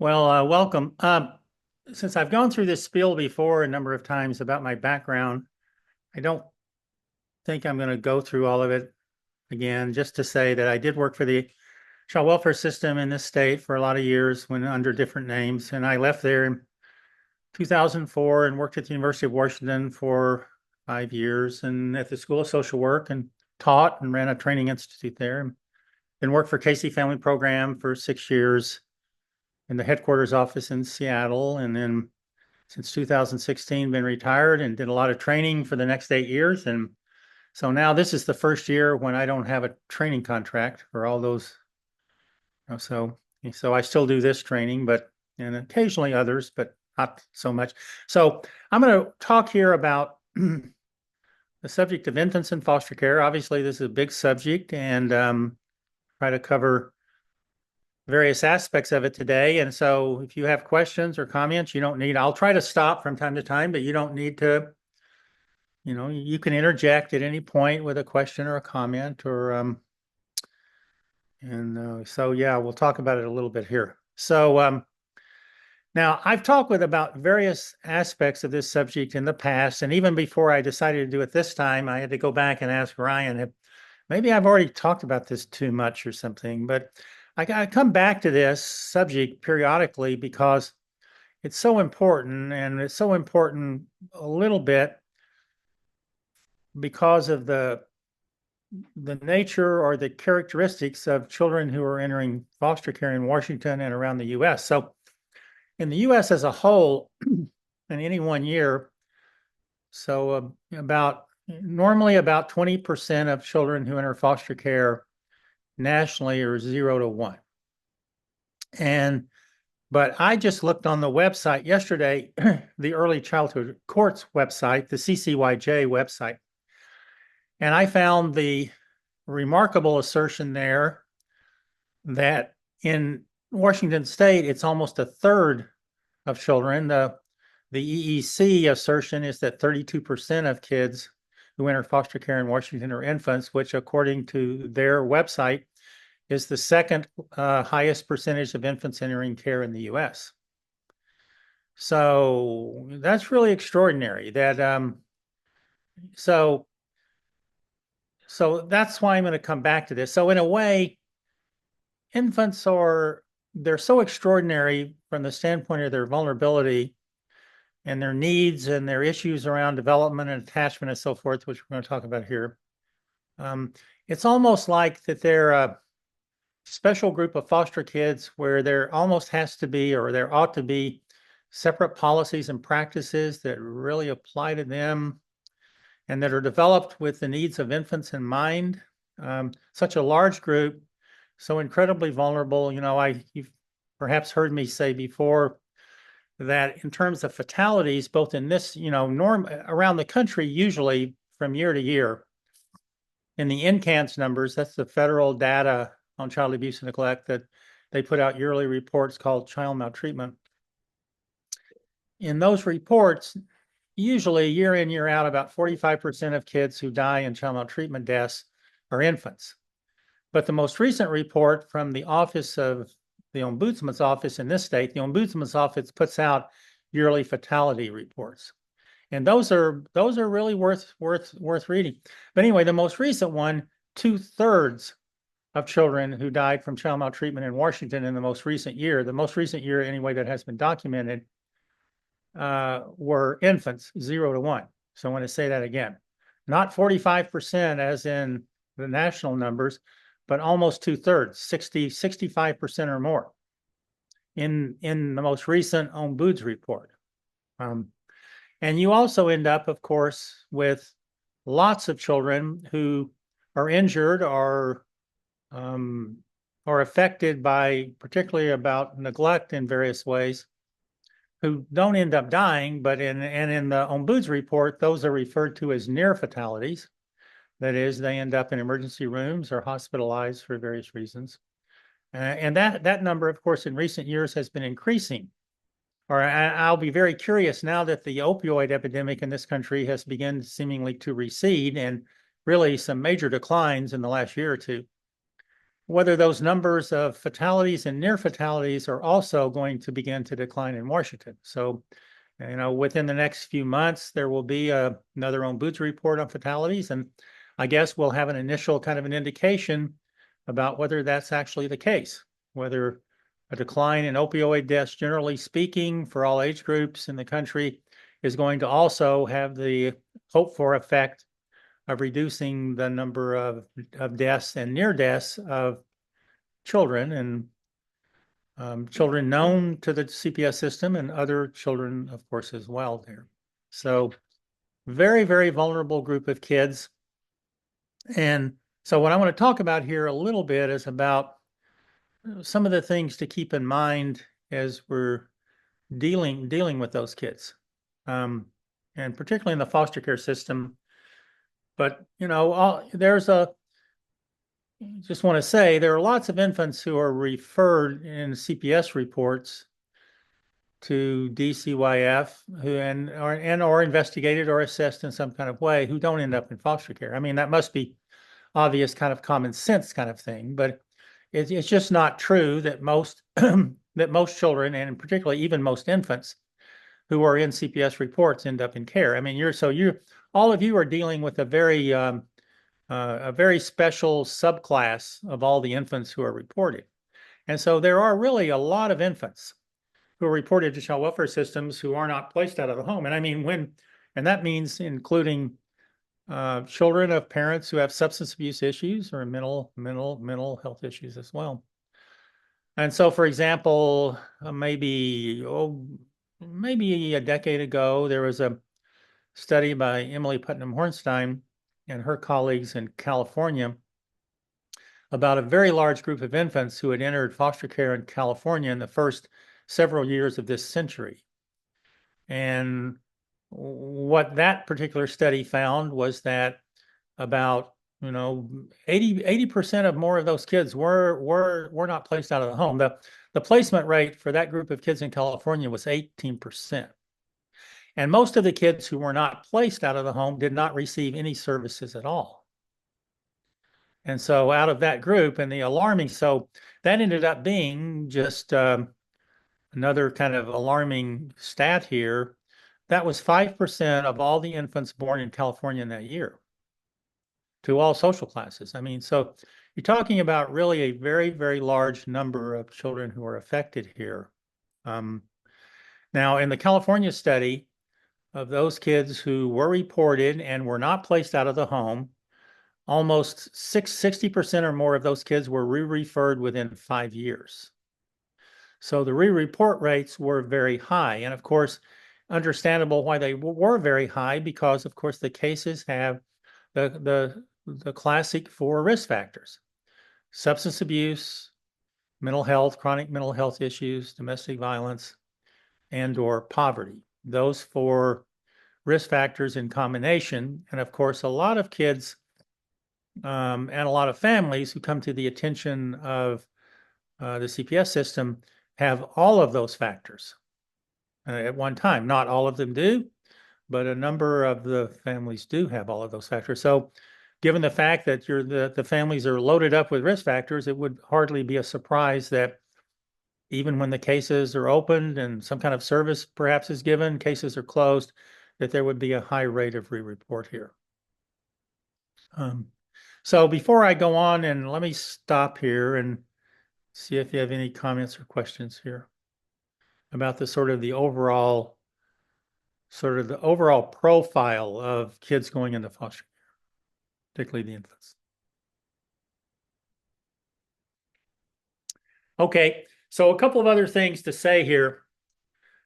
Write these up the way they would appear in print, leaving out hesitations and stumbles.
Well, welcome. Since I've gone through this spiel before a number of times about my background, I don't think I'm going to go through all of it again, just to say that I did work for the child welfare system in this state for a lot of years when under different names. And I left there in 2004 and worked at the University of Washington for 5 years and at the School of Social Work and taught and ran a training institute there. Then worked for Casey Family Program for 6 years in the headquarters office in Seattle. And then since 2016, been retired and did a lot of training for the next 8 years. And so now this is the first year when I don't have a training contract for all those. So I still do this training, and occasionally others, but not so much. So I'm going to talk here about the subject of infants in foster care. Obviously, this is a big subject, and try to cover various aspects of it today. And so if you have questions or comments, I'll try to stop from time to time, but you don't need to, you can interject at any point with a question or a comment so yeah, we'll talk about it a little bit here. So now I've talked about various aspects of this subject in the past, and even before I decided to do it this time, I had to go back and ask Ryan, maybe I've already talked about this too much or something, but I come back to this subject periodically because it's so important, and it's so important a little bit because of the nature or the characteristics of children who are entering foster care in Washington and around the U.S. So in the U.S. as a whole, in any one year, normally about 20% of children who enter foster care nationally are 0 to 1. But I just looked on the website yesterday, the Early Childhood Courts website, the CCYJ website, and I found the remarkable assertion there that in Washington State, it's almost a third of children. The EEC assertion is that 32% of kids who enter foster care in Washington are infants, which according to their website is the second highest percentage of infants entering care in the U.S. So that's really extraordinary. So that's why I'm going to come back to this. So in a way, infants they're so extraordinary from the standpoint of their vulnerability and their needs and their issues around development and attachment and so forth, which we're going to talk about here. It's almost like that they're a special group of foster kids where there almost has to be, or there ought to be, separate policies and practices that really apply to them and that are developed with the needs of infants in mind. Such a large group, so incredibly vulnerable. You've perhaps heard me say before that in terms of fatalities, both in this, norm around the country, usually from year to year, in the NCANS numbers, that's the federal data on child abuse and neglect that they put out yearly reports called child maltreatment. In those reports, usually year in, year out, about 45% of kids who die in child maltreatment deaths are infants. But the most recent report from the Office of the Ombudsman's Office in this state, the Ombudsman's Office puts out yearly fatality reports. And those are really worth reading. But anyway, the most recent one, 2/3 of children who died from child maltreatment in Washington in the most recent year anyway that has been documented, were infants, 0 to 1. So I want to say that again, not 45% as in the national numbers, but almost 2/3, 65% or more in the most recent Ombuds report. And you also end up, of course, with lots of children who are injured or affected by, particularly about neglect in various ways, who don't end up dying, but in the Ombuds report, those are referred to as near fatalities. That is, they end up in emergency rooms or hospitalized for various reasons. And that number, of course, in recent years has been increasing. Or I'll be very curious now that the opioid epidemic in this country has begun seemingly to recede and really some major declines in the last year or two. whether those numbers of fatalities and near fatalities are also going to begin to decline in Washington. So, within the next few months, there will be another Ombudsman report on fatalities, and I guess we'll have an initial kind of an indication about whether that's actually the case, whether a decline in opioid deaths, generally speaking, for all age groups in the country, is going to also have the hoped for effect of reducing the number of deaths and near deaths of children and children known to the CPS system and other children, of course, as well there. So very, very vulnerable group of kids. And so what I want to talk about here a little bit is about some of the things to keep in mind as we're dealing with those kids, and particularly in the foster care system. But just want to say there are lots of infants who are referred in CPS reports to DCYF or investigated or assessed in some kind of way who don't end up in foster care. I mean, that must be obvious kind of common sense kind of thing, but it's just not true that most that most children, and particularly even most infants who are in CPS reports, end up in care. I mean, all of you are dealing with a very special subclass of all the infants who are reported. And so there are really a lot of infants who are reported to child welfare systems who are not placed out of the home. And I mean, and that means including children of parents who have substance abuse issues or mental health issues as well. And so, for example, maybe a decade ago, there was a study by Emily Putnam Hornstein and her colleagues in California about a very large group of infants who had entered foster care in California in the first several years of this century. And what that particular study found was that about 80% of more of those kids were not placed out of the home. The placement rate for that group of kids in California was 18%. And most of the kids who were not placed out of the home did not receive any services at all. And so out of that group, and so that ended up being just another kind of alarming stat here. That was 5% of all the infants born in California in that year, to all social classes. I mean, so you're talking about really a very, very large number of children who are affected here. Now, in the California study, of those kids who were reported and were not placed out of the home, almost 60% or more of those kids were re-referred within 5 years. So the re-report rates were very high. And of course, understandable why they were very high, because of course the cases have the classic 4 risk factors: substance abuse, mental health, chronic mental health issues, domestic violence, and/or poverty. Those 4 risk factors in combination. And of course, a lot of kids and a lot of families who come to the attention of the CPS system have all of those factors at one time. Not all of them do, but a number of the families do have all of those factors. So given the fact that the families are loaded up with risk factors, it would hardly be a surprise that even when the cases are opened and some kind of service perhaps is given, cases are closed, that there would be a high rate of re-report here. So before I go on, and let me stop here and see if you have any comments or questions here about the overall profile of kids going into foster care, particularly the infants. Okay, so a couple of other things to say here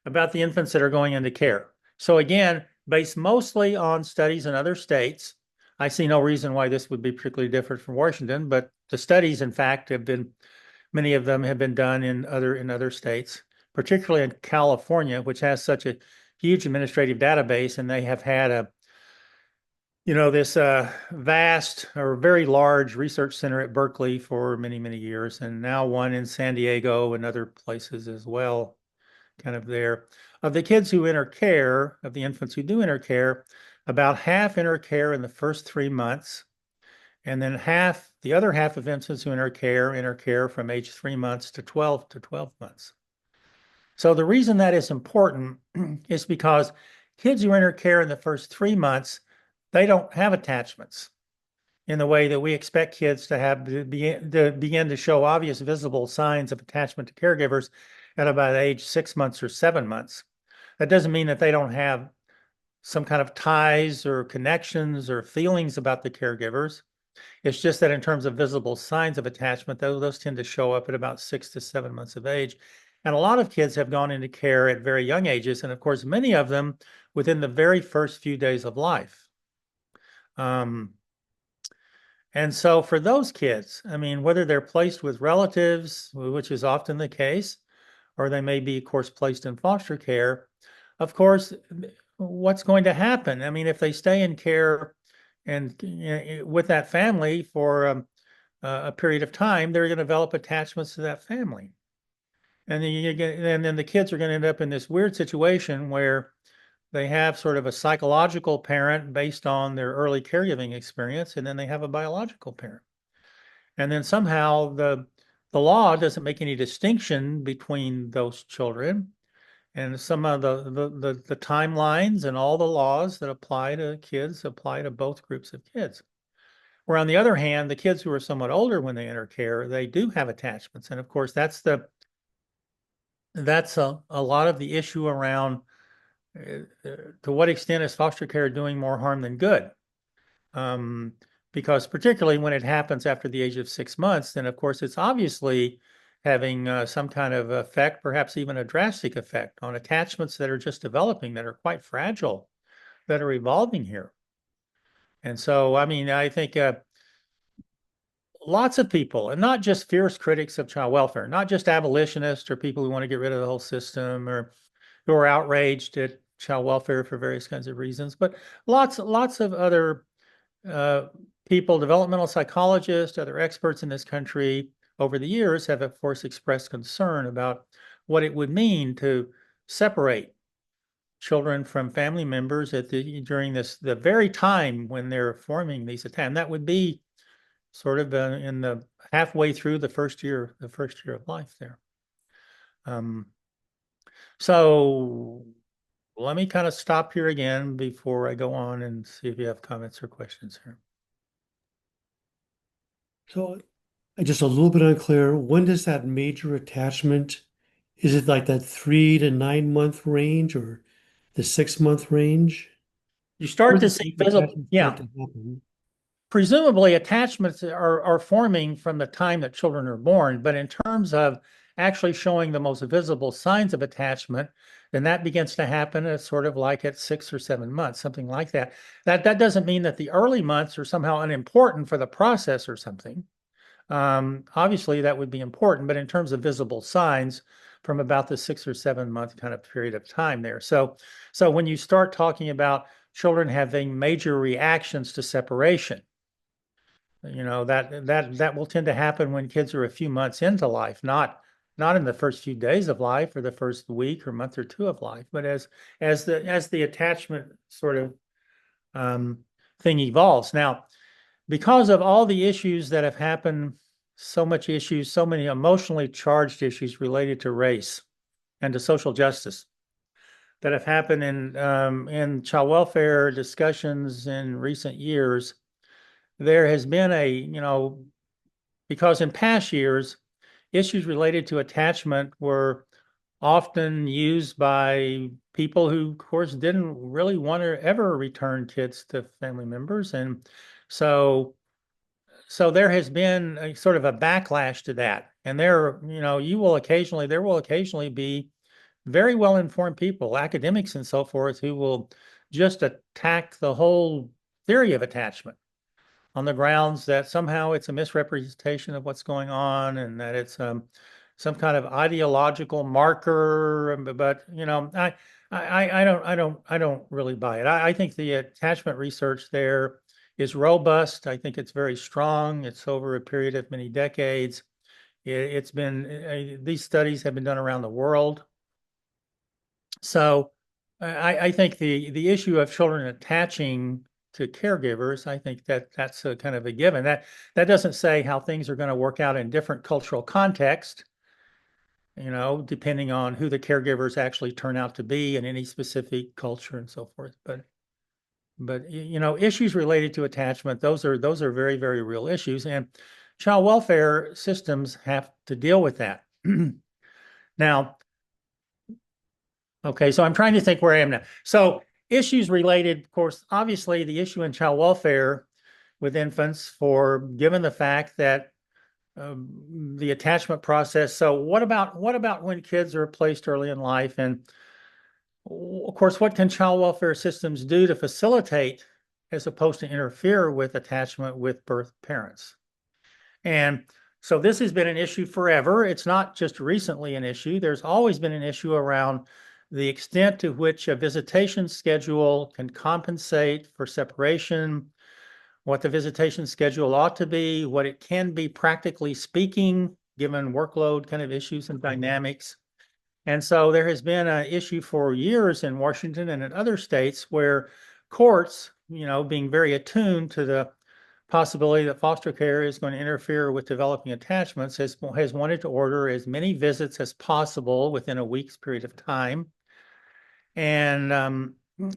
about the infants that are going into care. So again, based mostly on studies in other states, I see no reason why this would be particularly different from Washington, but the studies, in fact, many of them have been done in other states, particularly in California, which has such a huge administrative database, and they have had this vast or very large research center at Berkeley for many, many years, and now one in San Diego and other places as well, kind of there. Of the kids who enter care, of the infants who do enter care, about half enter care in the first 3 months, and then half The other half of infants who enter care from age 3 months to 12 months. So the reason that is important is because kids who enter care in the first 3 months, they don't have attachments in the way that we expect kids to have to begin to show obvious visible signs of attachment to caregivers at about age 6 months or 7 months. That doesn't mean that they don't have some kind of ties or connections or feelings about the caregivers. It's just that in terms of visible signs of attachment, those tend to show up at about 6 to 7 months of age. And a lot of kids have gone into care at very young ages, and of course, many of them within the very first few days of life. And so for those kids, I mean, whether they're placed with relatives, which is often the case, or they may be, of course, placed in foster care, of course, what's going to happen? I mean, if they stay in care and with that family for a period of time, they're going to develop attachments to that family. And then the kids are going to end up in this weird situation where they have sort of a psychological parent based on their early caregiving experience, and then they have a biological parent. And then somehow the law doesn't make any distinction between those children. And some of the timelines and all the laws that apply to kids apply to both groups of kids. Where on the other hand, the kids who are somewhat older when they enter care, they do have attachments. And of course, that's a lot of the issue around to what extent is foster care doing more harm than good? Because particularly when it happens after the age of 6 months, then of course it's obviously having some kind of effect, perhaps even a drastic effect on attachments that are just developing, that are quite fragile, that are evolving here. And so, I mean, I think lots of people, and not just fierce critics of child welfare, not just abolitionists or people who want to get rid of the whole system or who are outraged at child welfare for various kinds of reasons, but lots of other people, developmental psychologists, other experts in this country over the years have, of course, expressed concern about what it would mean to separate children from family members during the very time when they're forming these attacks. And that would be sort of in the halfway through the first year of life there. So let me kind of stop here again before I go on and see if you have comments or questions here. So just a little bit unclear. When does that major attachment, is it like that 3 to 9 month range or the 6 month range? You start When to does see the visible, attachment yeah. start to happen? Presumably attachments are forming from the time that children are born, but in terms of actually showing the most visible signs of attachment, then that begins to happen at sort of like at 6 or 7 months, something like that. That doesn't mean that the early months are somehow unimportant for the process or something. Obviously, that would be important, but in terms of visible signs, from about the 6 or 7 month kind of period of time there. So when you start talking about children having major reactions to separation, that will tend to happen when kids are a few months into life, not in the first few days of life or the first week or month or two of life, but as the attachment sort of thing evolves. Now, because of all the issues that have happened, so many emotionally charged issues related to race and to social justice that have happened in child welfare discussions in recent years, there has been because in past years, issues related to attachment were often used by people who, of course, didn't really want to ever return kids to family members. And so there has been a sort of a backlash to that. And there will occasionally be very well-informed people, academics and so forth, who will just attack the whole theory of attachment on the grounds that somehow it's a misrepresentation of what's going on and that it's some kind of ideological marker. But I don't really buy it. I think the attachment research there is robust. I think it's very strong. It's over a period of many decades. It's been these studies have been done around the world. So I think the issue of children attaching to caregivers. I think that that's a kind of a given. That doesn't say how things are going to work out in different cultural contexts, depending on who the caregivers actually turn out to be in any specific culture and so forth. But issues related to attachment, those are very, very real issues, and child welfare systems have to deal with that. Now, okay, so I'm trying to think where I am now. So issues related, of course, obviously the issue in child welfare with infants given the fact that the attachment process. So what about when kids are placed early in life? And of course, what can child welfare systems do to facilitate as opposed to interfere with attachment with birth parents? And so this has been an issue forever. It's not just recently an issue. There's always been an issue around the extent to which a visitation schedule can compensate for separation, what the visitation schedule ought to be, what it can be practically speaking, given workload kind of issues and dynamics. And so there has been an issue for years in Washington and in other states where courts, being very attuned to the possibility that foster care is going to interfere with developing attachments, has wanted to order as many visits as possible within a week's period of time. And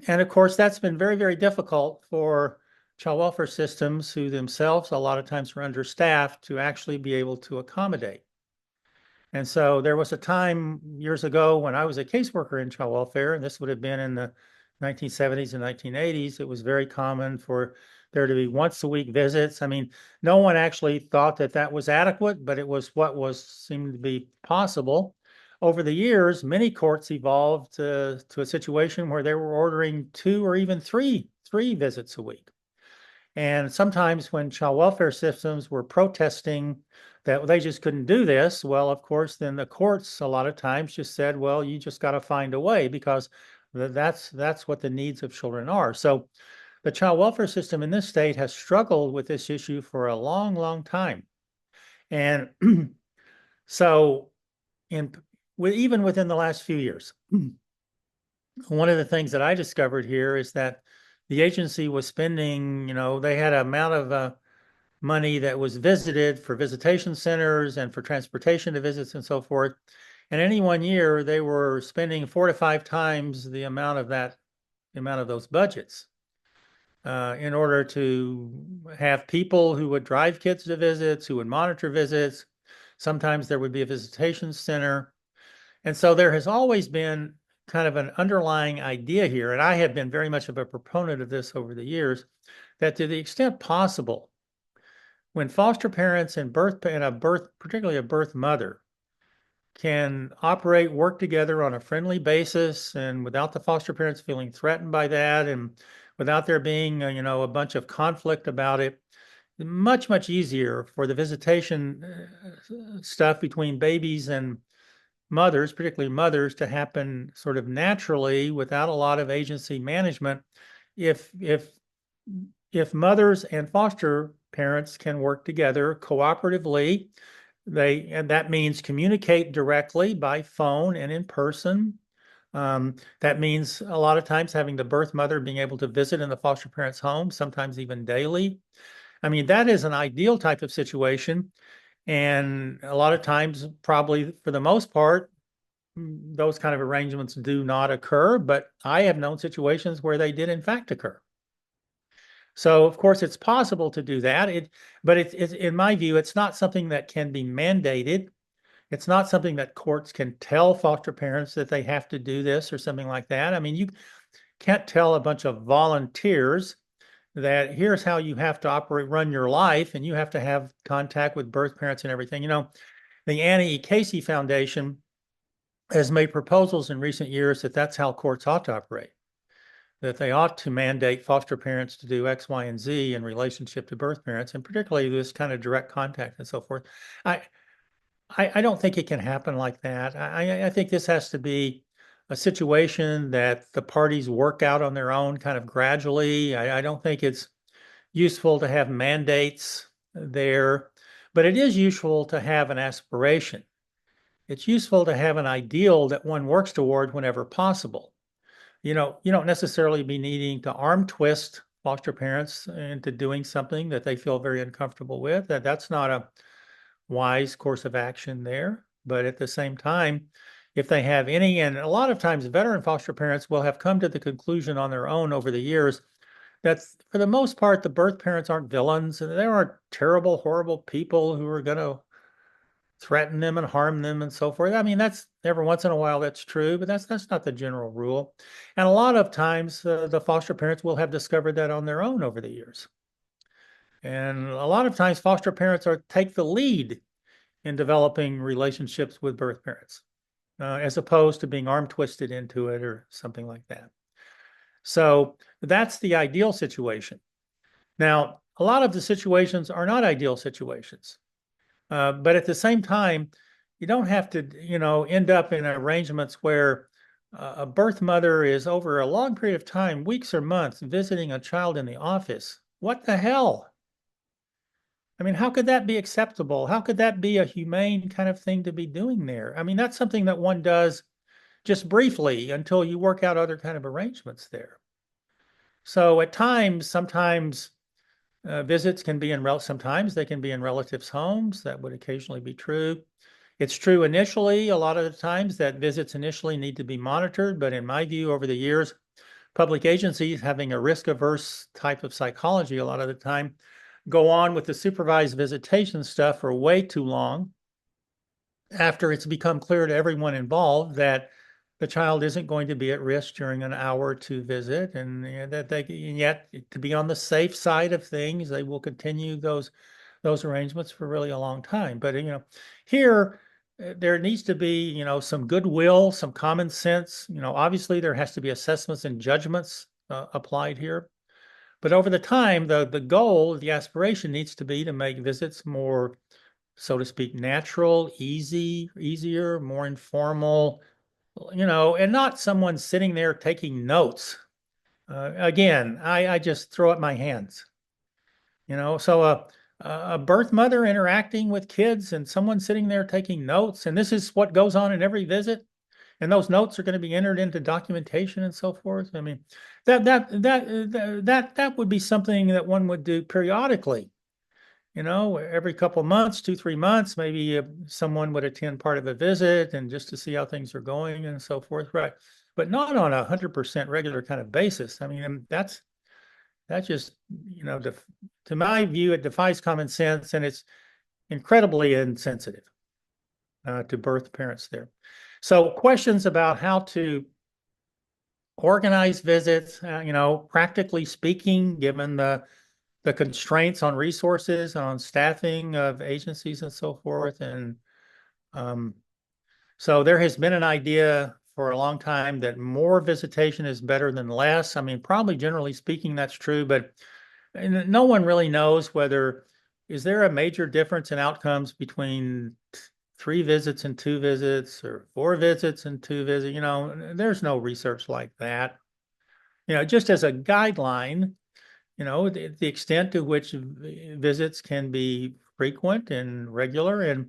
of course, that's been very, very difficult for child welfare systems who themselves a lot of times are understaffed to actually be able to accommodate. And so there was a time years ago when I was a caseworker in child welfare, and this would have been in the 1970s and 1980s. It was very common for there to be once a week visits. I mean, no one actually thought that that was adequate, but it was what seemed to be possible. Over the years, many courts evolved to a situation where they were ordering 2 or even three visits a week. And sometimes when child welfare systems were protesting that they just couldn't do this, well, of course, then the courts a lot of times just said, well, you just got to find a way because that's what the needs of children are. So the child welfare system in this state has struggled with this issue for a long, long time. And so even within the last few years, one of the things that I discovered here is that the agency was spending, they had an amount of money that was visited for visitation centers and for transportation to visits and so forth. And any one year, they were spending 4 to 5 times the amount of those budgets in order to have people who would drive kids to visits, who would monitor visits. Sometimes there would be a visitation center. And so there has always been kind of an underlying idea here, and I have been very much of a proponent of this over the years, that to the extent possible, when foster parents and particularly a birth mother, can work together on a friendly basis and without the foster parents feeling threatened by that and without there being, a bunch of conflict about it, much, much easier for the visitation stuff between babies and mothers, particularly mothers, to happen sort of naturally without a lot of agency management. If mothers and foster parents can work together cooperatively, and that means communicate directly by phone and in person. That means a lot of times having the birth mother being able to visit in the foster parent's home, sometimes even daily. I mean, that is an ideal type of situation. And a lot of times, probably for the most part, those kind of arrangements do not occur, but I have known situations where they did in fact occur. So of course it's possible to do that. But it's in my view, it's not something that can be mandated. It's not something that courts can tell foster parents that they have to do this or something like that. I mean, you can't tell a bunch of volunteers that here's how you have to run your life, and you have to have contact with birth parents and everything. The Annie E. Casey Foundation has made proposals in recent years that that's how courts ought to operate, that they ought to mandate foster parents to do X, Y, and Z in relationship to birth parents, and particularly this kind of direct contact and so forth. I don't think it can happen like that. I think this has to be a situation that the parties work out on their own kind of gradually. I don't think it's useful to have mandates there, but it is useful to have an aspiration. It's useful to have an ideal that one works toward whenever possible. You don't necessarily be needing to arm twist foster parents into doing something that they feel very uncomfortable with. That's not a wise course of action there. But at the same time, if they have any, and a lot of times veteran foster parents will have come to the conclusion on their own over the years that for the most part, the birth parents aren't villains and they aren't terrible, horrible people who are going to threaten them and harm them and so forth. I mean, that's every once in a while that's true, but that's not the general rule. And a lot of times, the foster parents will have discovered that on their own over the years. And a lot of times, foster parents take the lead in developing relationships with birth parents, as opposed to being arm twisted into it or something like that. So that's the ideal situation. Now, a lot of the situations are not ideal situations. But at the same time, you don't have to, end up in arrangements where a birth mother is over a long period of time, weeks or months, visiting a child in the office. What the hell? I mean, how could that be acceptable? How could that be a humane kind of thing to be doing there? I mean, that's something that one does just briefly until you work out other kind of arrangements there. So at times, sometimes visits can be sometimes they can be in relatives' homes. That would occasionally be true. It's true initially, a lot of the times that visits initially need to be monitored, but in my view, over the years, public agencies having a risk-averse type of psychology a lot of the time go on with the supervised visitation stuff for way too long after it's become clear to everyone involved that the child isn't going to be at risk during an hour or two visit, and that and yet to be on the safe side of things, they will continue those arrangements for really a long time. But here there needs to be some goodwill, some common sense. Obviously there has to be assessments and judgments applied here. But over the time, the goal, the aspiration needs to be to make visits more, so to speak, natural, easier, more informal, and not someone sitting there taking notes. Again, I just throw up my hands, so a birth mother interacting with kids and someone sitting there taking notes, and this is what goes on in every visit, and those notes are going to be entered into documentation and so forth. I mean, that would be something that one would do periodically. Every couple of months, 2, 3 months, maybe someone would attend part of a visit and just to see how things are going and so forth, right? But not on 100% regular kind of basis. I mean, that's just, to my view, it defies common sense and it's incredibly insensitive to birth parents there. So questions about how to organize visits, practically speaking, given the constraints on resources, on staffing of agencies and so forth. And so there has been an idea for a long time that more visitation is better than less. I mean, probably generally speaking, that's true, but no one really knows is there a major difference in outcomes between 3 visits and 2 visits or 4 visits and 2 visits. There's no research like that. Just as a guideline, the extent to which visits can be frequent and regular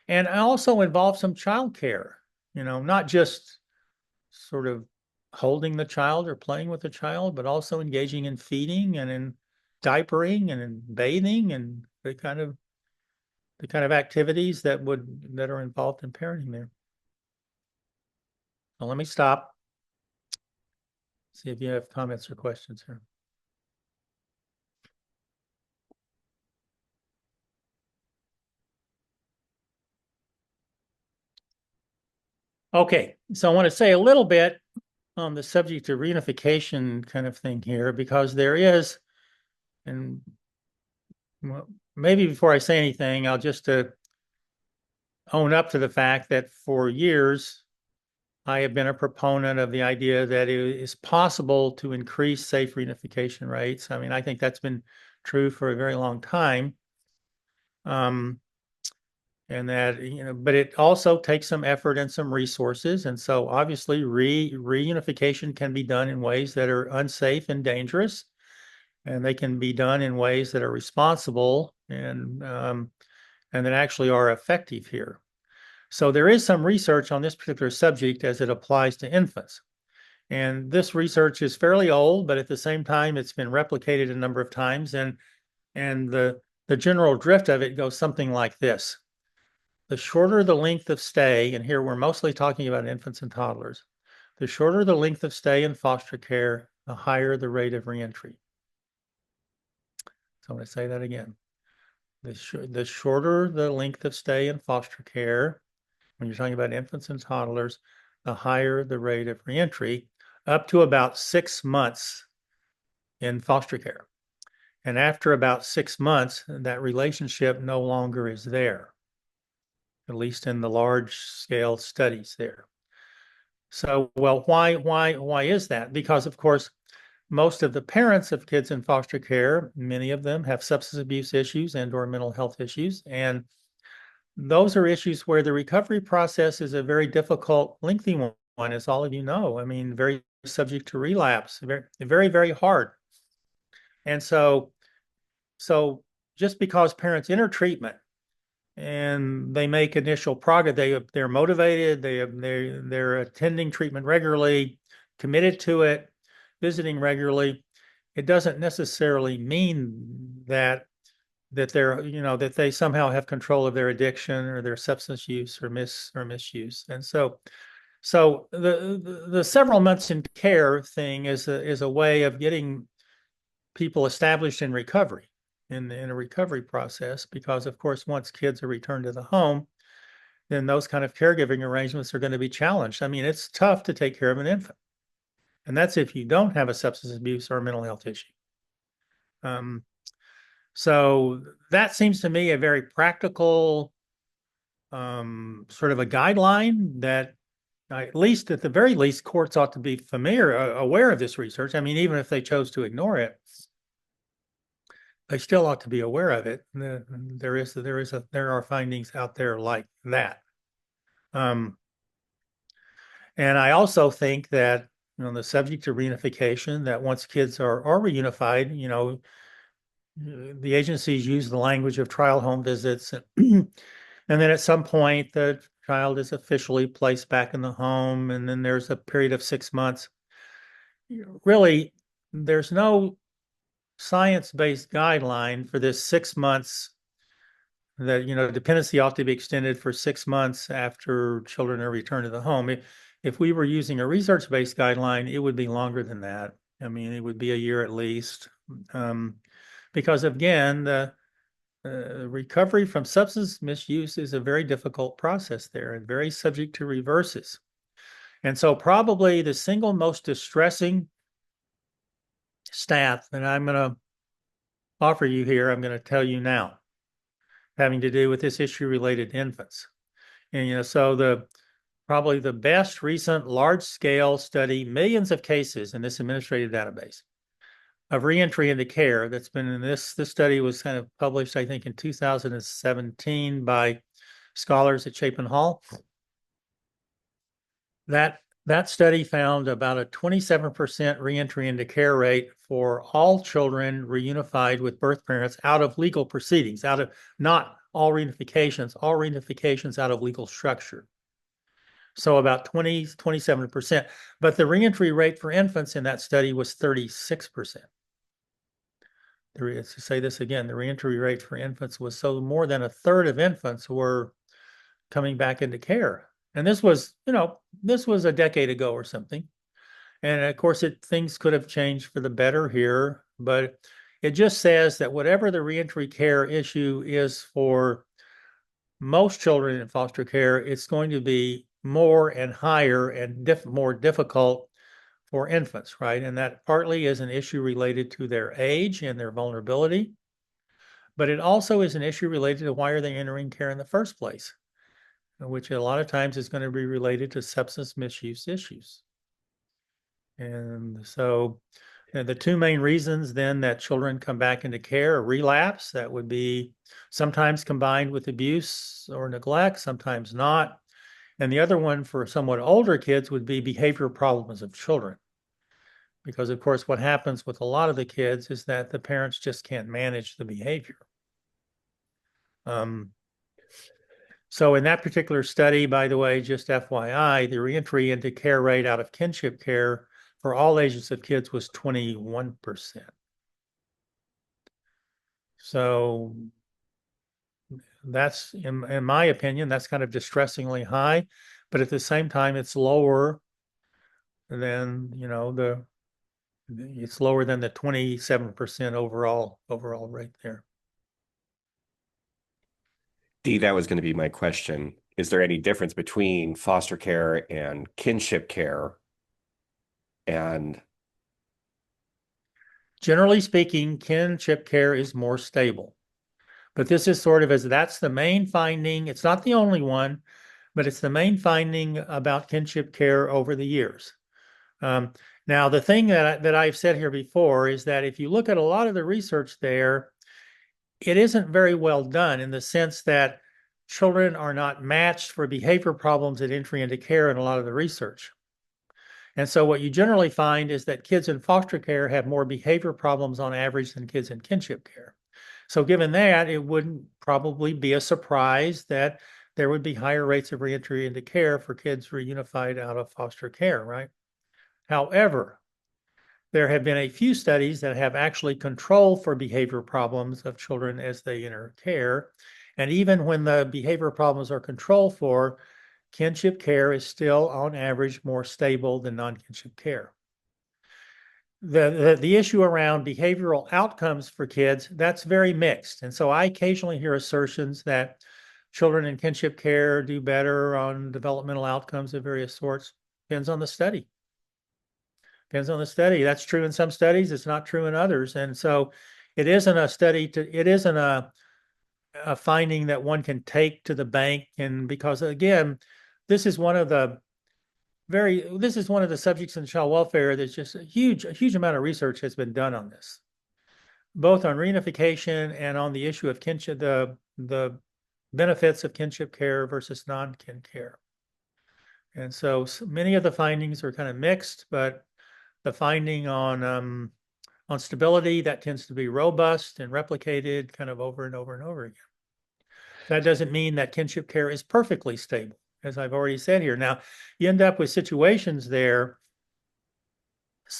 and also involve some child care, not just sort of holding the child or playing with the child, but also engaging in feeding and in diapering and in bathing and the kind of activities that are involved in parenting there. So let me stop. See if you have comments or questions here. Okay, so I want to say a little bit on the subject of reunification kind of thing here, because there is, and maybe before I say anything, I'll just own up to the fact that for years, I have been a proponent of the idea that it is possible to increase safe reunification rates. I mean, I think that's been true for a very long time. And that, but it also takes some effort and some resources. And so obviously reunification can be done in ways that are unsafe and dangerous, and they can be done in ways that are responsible and that actually are effective here. So there is some research on this particular subject as it applies to infants. And this research is fairly old, but at the same time, it's been replicated a number of times. And the general drift of it goes something like this. The shorter the length of stay, and here we're mostly talking about infants and toddlers, the shorter the length of stay in foster care, the higher the rate of reentry. So I'm going to say that again. The shorter the length of stay in foster care, when you're talking about infants and toddlers, the higher the rate of reentry, up to about 6 months in foster care. And after about 6 months, that relationship no longer is there, at least in the large scale studies there. So, well, why is that? Because, of course, most of the parents of kids in foster care, many of them have substance abuse issues and or mental health issues. And those are issues where the recovery process is a very difficult, lengthy one, as all of you know. I mean, very subject to relapse, very, very, very hard. And so just because parents enter treatment and they make initial progress, they're motivated, they're attending treatment regularly, committed to it, visiting regularly, it doesn't necessarily mean that they're, that they somehow have control of their addiction or their substance use or misuse. And so the several months in care thing is a way of getting people established in recovery, in a recovery process, because of course, once kids are returned to the home, then those kind of caregiving arrangements are going to be challenged. I mean, it's tough to take care of an infant, and that's if you don't have a substance abuse or a mental health issue. So that seems to me a very practical sort of a guideline that at least at the very least courts ought to be aware of this research. I mean, even if they chose to ignore it, they still ought to be aware of it. There are findings out there like that. And I also think that, the subject of reunification, that once kids are reunified, the agencies use the language of trial home visits. And then at some point, the child is officially placed back in the home. And then there's a period of 6 months. Really, there's no science-based guideline for this 6 months that, dependency ought to be extended for 6 months after children are returned to the home. If we were using a research-based guideline, it would be longer than that. I mean, it would be a year at least. Because again, the recovery from substance misuse is a very difficult process there and very subject to reverses. And so probably the single most distressing stat that I'm going to offer you here, I'm going to tell you now, having to do with this issue related to infants. And, so probably the best recent large scale study, millions of cases in this administrative database of reentry into care that's been in this study was kind of published, I think, in 2017 by scholars at Chapin Hall. That study found about a 27% reentry into care rate for all children reunified with birth parents out of legal proceedings, out of not all reunifications out of legal structure. So about 27%. But the reentry rate for infants in that study was 36%. To say this again, the reentry rate for infants was so more than a third of infants were coming back into care. And this was a decade ago or something. And of course, things could have changed for the better here, but it just says that whatever the reentry care issue is for most children in foster care, it's going to be more and higher and more difficult for infants, right? And that partly is an issue related to their age and their vulnerability, but it also is an issue related to why are they entering care in the first place, which a lot of times is going to be related to substance misuse issues. And so the two main reasons then that children come back into care are relapse, that would be sometimes combined with abuse or neglect, sometimes not. And the other one for somewhat older kids would be behavioral problems of children. Because of course, what happens with a lot of the kids is that the parents just can't manage the behavior. So in that particular study, by the way, just FYI, the reentry into care rate out of kinship care for all ages of kids was 21%. So that's, in my opinion, that's kind of distressingly high, but at the same time, it's lower than, it's lower than the 27% overall rate there. Dee, that was going to be my question. Is there any difference between foster care and kinship care? And Generally speaking, kinship care is more stable. But this is sort of that's the main finding. It's not the only one, but it's the main finding about kinship care over the years. Now, the thing that I've said here before is that if you look at a lot of the research there, it isn't very well done in the sense that children are not matched for behavior problems at entry into care in a lot of the research. And so what you generally find is that kids in foster care have more behavior problems on average than kids in kinship care. So given that, it wouldn't probably be a surprise that there would be higher rates of reentry into care for kids reunified out of foster care, right? However, there have been a few studies that have actually controlled for behavior problems of children as they enter care. And even when the behavior problems are controlled for, kinship care is still on average more stable than non-kinship care. The issue around behavioral outcomes for kids, that's very mixed. And so I occasionally hear assertions that children in kinship care do better on developmental outcomes of various sorts. Depends on the study. Depends on the study. That's true in some studies. It's not true in others. And so it isn't a finding that one can take to the bank. And because again, this is one of the subjects in child welfare that's just a huge amount of research has been done on this, both on reunification and on the issue of kinship, the benefits of kinship care versus non-kin care. And so many of the findings are kind of mixed, but the finding on stability, that tends to be robust and replicated kind of over and over and over again. That doesn't mean that kinship care is perfectly stable, as I've already said here. Now, you end up with situations there.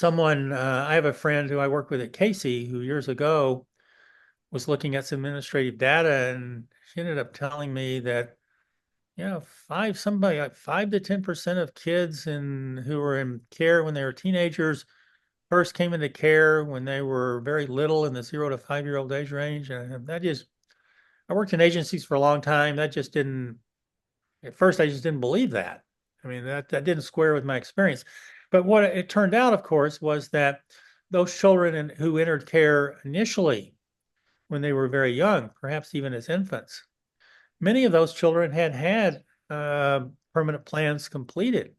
I have a friend who I worked with at Casey who years ago was looking at some administrative data, and she ended up telling me that, somebody like 5 to 10% of kids who were in care when they were teenagers first came into care when they were very little in the 0 to 5-year-old age range. And I worked in agencies for a long time. At first I just didn't believe that. I mean, that didn't square with my experience. But what it turned out, of course, was that those children who entered care initially when they were very young, perhaps even as infants, many of those children had permanent plans completed.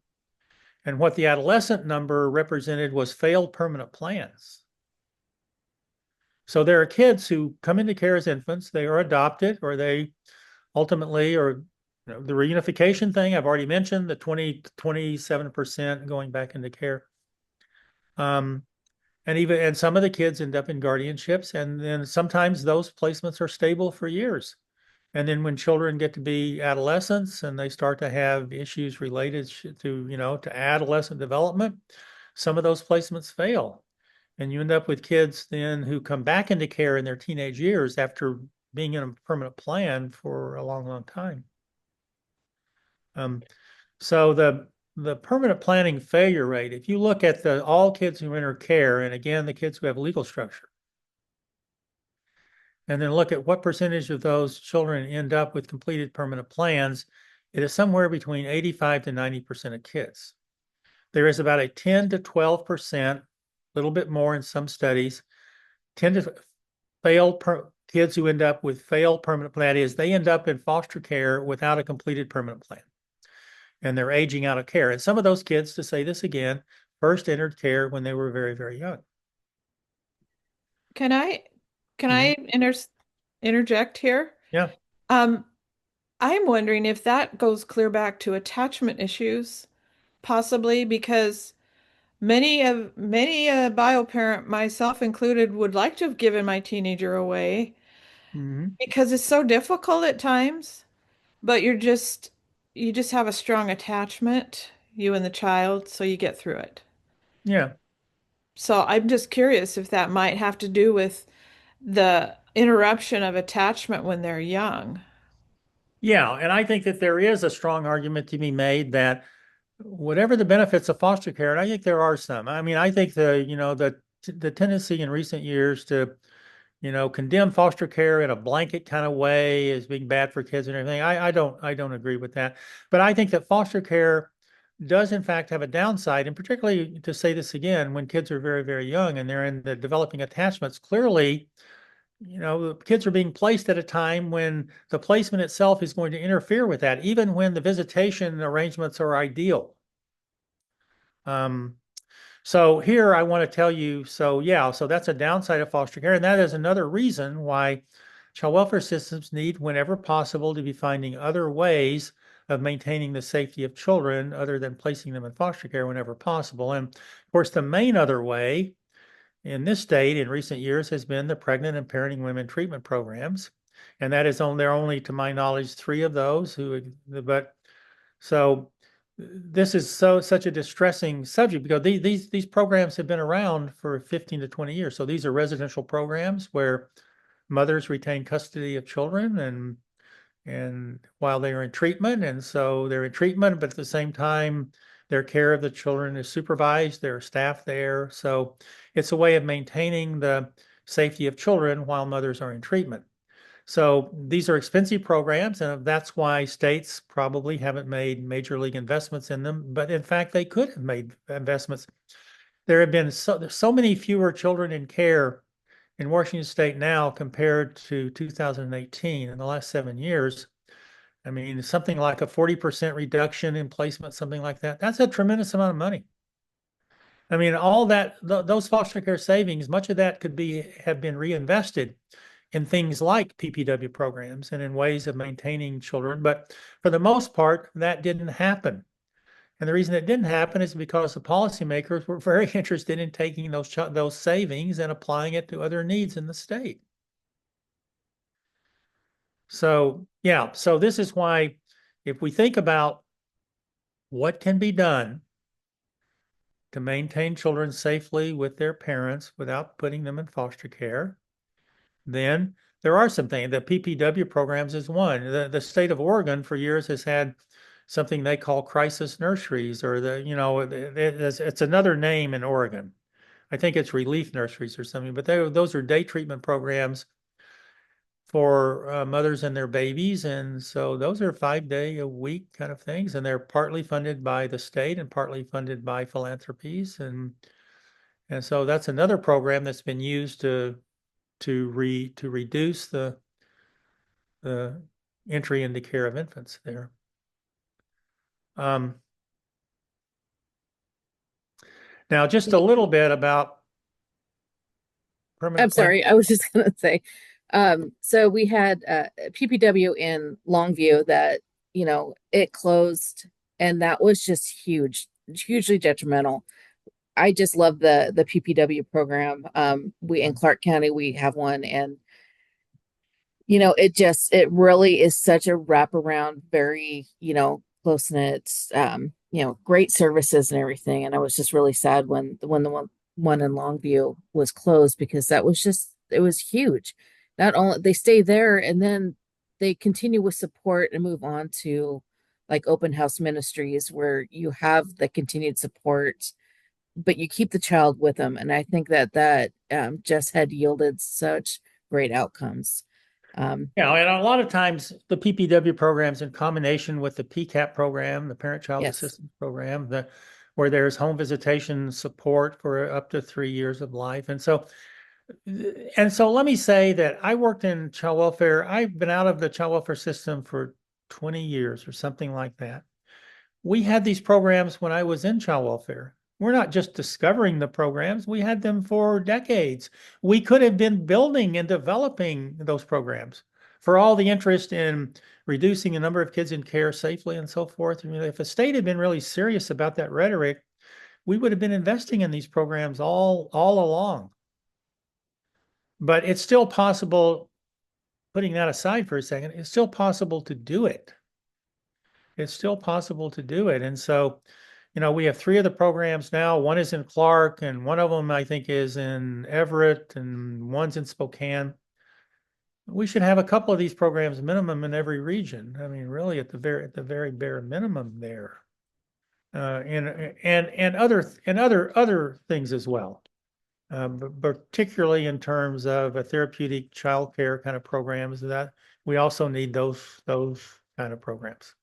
And what the adolescent number represented was failed permanent plans. So there are kids who come into care as infants, they are adopted, or they ultimately, or the reunification thing I've already mentioned, the 27% going back into care. And some of the kids end up in guardianships, and then sometimes those placements are stable for years. And then when children get to be adolescents and they start to have issues related to adolescent development, some of those placements fail. And you end up with kids then who come back into care in their teenage years after being in a permanent plan for a long, long time. So the permanent planning failure rate, if you look at all kids who enter care, and again, the kids who have legal structure, and then look at what percentage of those children end up with completed permanent plans, it is somewhere between 85 to 90% of kids. There is about a 10 to 12%, a little bit more in some studies, 10 to kids who end up with failed permanent plan, that is, they end up in foster care without a completed permanent plan. And they're aging out of care. And some of those kids, to say this again, first entered care when they were very, very young. Can I interject here? Yeah. I'm wondering if that goes clear back to attachment issues, possibly because many a bio parent, myself included, would like to have given my teenager away because it's so difficult at times, but you just have a strong attachment, you and the child, so you get through it. Yeah. So I'm just curious if that might have to do with the interruption of attachment when they're young. Yeah. And I think that there is a strong argument to be made that whatever the benefits of foster care, and I think there are some. I mean, I think the tendency in recent years to, condemn foster care in a blanket kind of way as being bad for kids and everything. I don't agree with that. But I think that foster care does in fact have a downside, and particularly to say this again, when kids are very, very young and they're in the developing attachments, clearly, the kids are being placed at a time when the placement itself is going to interfere with that, even when the visitation arrangements are ideal. Um, so here I want to tell you, so yeah, so that's a downside of foster care. And that is another reason why child welfare systems need, whenever possible, to be finding other ways of maintaining the safety of children other than placing them in foster care whenever possible. And of course, the main other way in this state in recent years has been the pregnant and parenting women treatment programs. And that is on there are only, to my knowledge, 3 of those but so this is such a distressing subject because these programs have been around for 15 to 20 years. So these are residential programs where mothers retain custody of children and while they are in treatment, and so they're in treatment, but at the same time, their care of the children is supervised. There are staff there, so it's a way of maintaining the safety of children while mothers are in treatment. So these are expensive programs, and that's why states probably haven't made major league investments in them. But in fact, they could have made investments. There have been so many fewer children in care in Washington State now compared to 2018 in the last 7 years. I mean, something like a 40% reduction in placement, something like that. That's a tremendous amount of money. I mean, all that, those foster care savings, much of that could have been reinvested in things like PPW programs and in ways of maintaining children. But for the most part, that didn't happen. And the reason it didn't happen is because the policymakers were very interested in taking those savings and applying it to other needs in the state. So, yeah, so this is why if we think about what can be done to maintain children safely with their parents without putting them in foster care, then there are some things. The PPW programs is one. The state of Oregon for years has had something they call crisis nurseries, or it's another name in Oregon. I think it's relief nurseries or something, but those are day treatment programs for mothers and their babies. And so those are 5-day-a-week kind of things. And they're partly funded by the state and partly funded by philanthropies. And so that's another program that's been used to reduce the entry into care of infants there. Now, just a little bit about permanent. I'm sorry, I was just going to say, so we had PPW in Longview that, it closed, and that was just hugely detrimental. I just love the PPW program. We in Clark County, we have one, and it really is such a wraparound, very, close knit, great services and everything. And I was just really sad when the one in Longview was closed, because it was huge. Not only they stay there, and then they continue with support and move on to like open house ministries where you have the continued support, but you keep the child with them. And I think that just had yielded such great outcomes. And a lot of times the PPW programs in combination with the PCAP program, the Parent-Child Yes. Assistance Program, where there's home visitation support for up to 3 years of life. And so let me say that I worked in child welfare. I've been out of the child welfare system for 20 years or something like that. We had these programs when I was in child welfare. We're not just discovering the programs, we had them for decades. We could have been building and developing those programs for all the interest in reducing the number of kids in care safely and so forth. I mean, if a state had been really serious about that rhetoric, we would have been investing in these programs all along. But it's still possible, putting that aside for a second, it's still possible to do it. It's still possible to do it. And so, we have 3 of the programs now. One is in Clark, and one of them I think is in Everett, and one's in Spokane. We should have a couple of these programs minimum in every region. I mean, really at the very bare minimum there. And other things as well. But particularly in terms of a therapeutic childcare kind of programs, that we also need those kind of programs.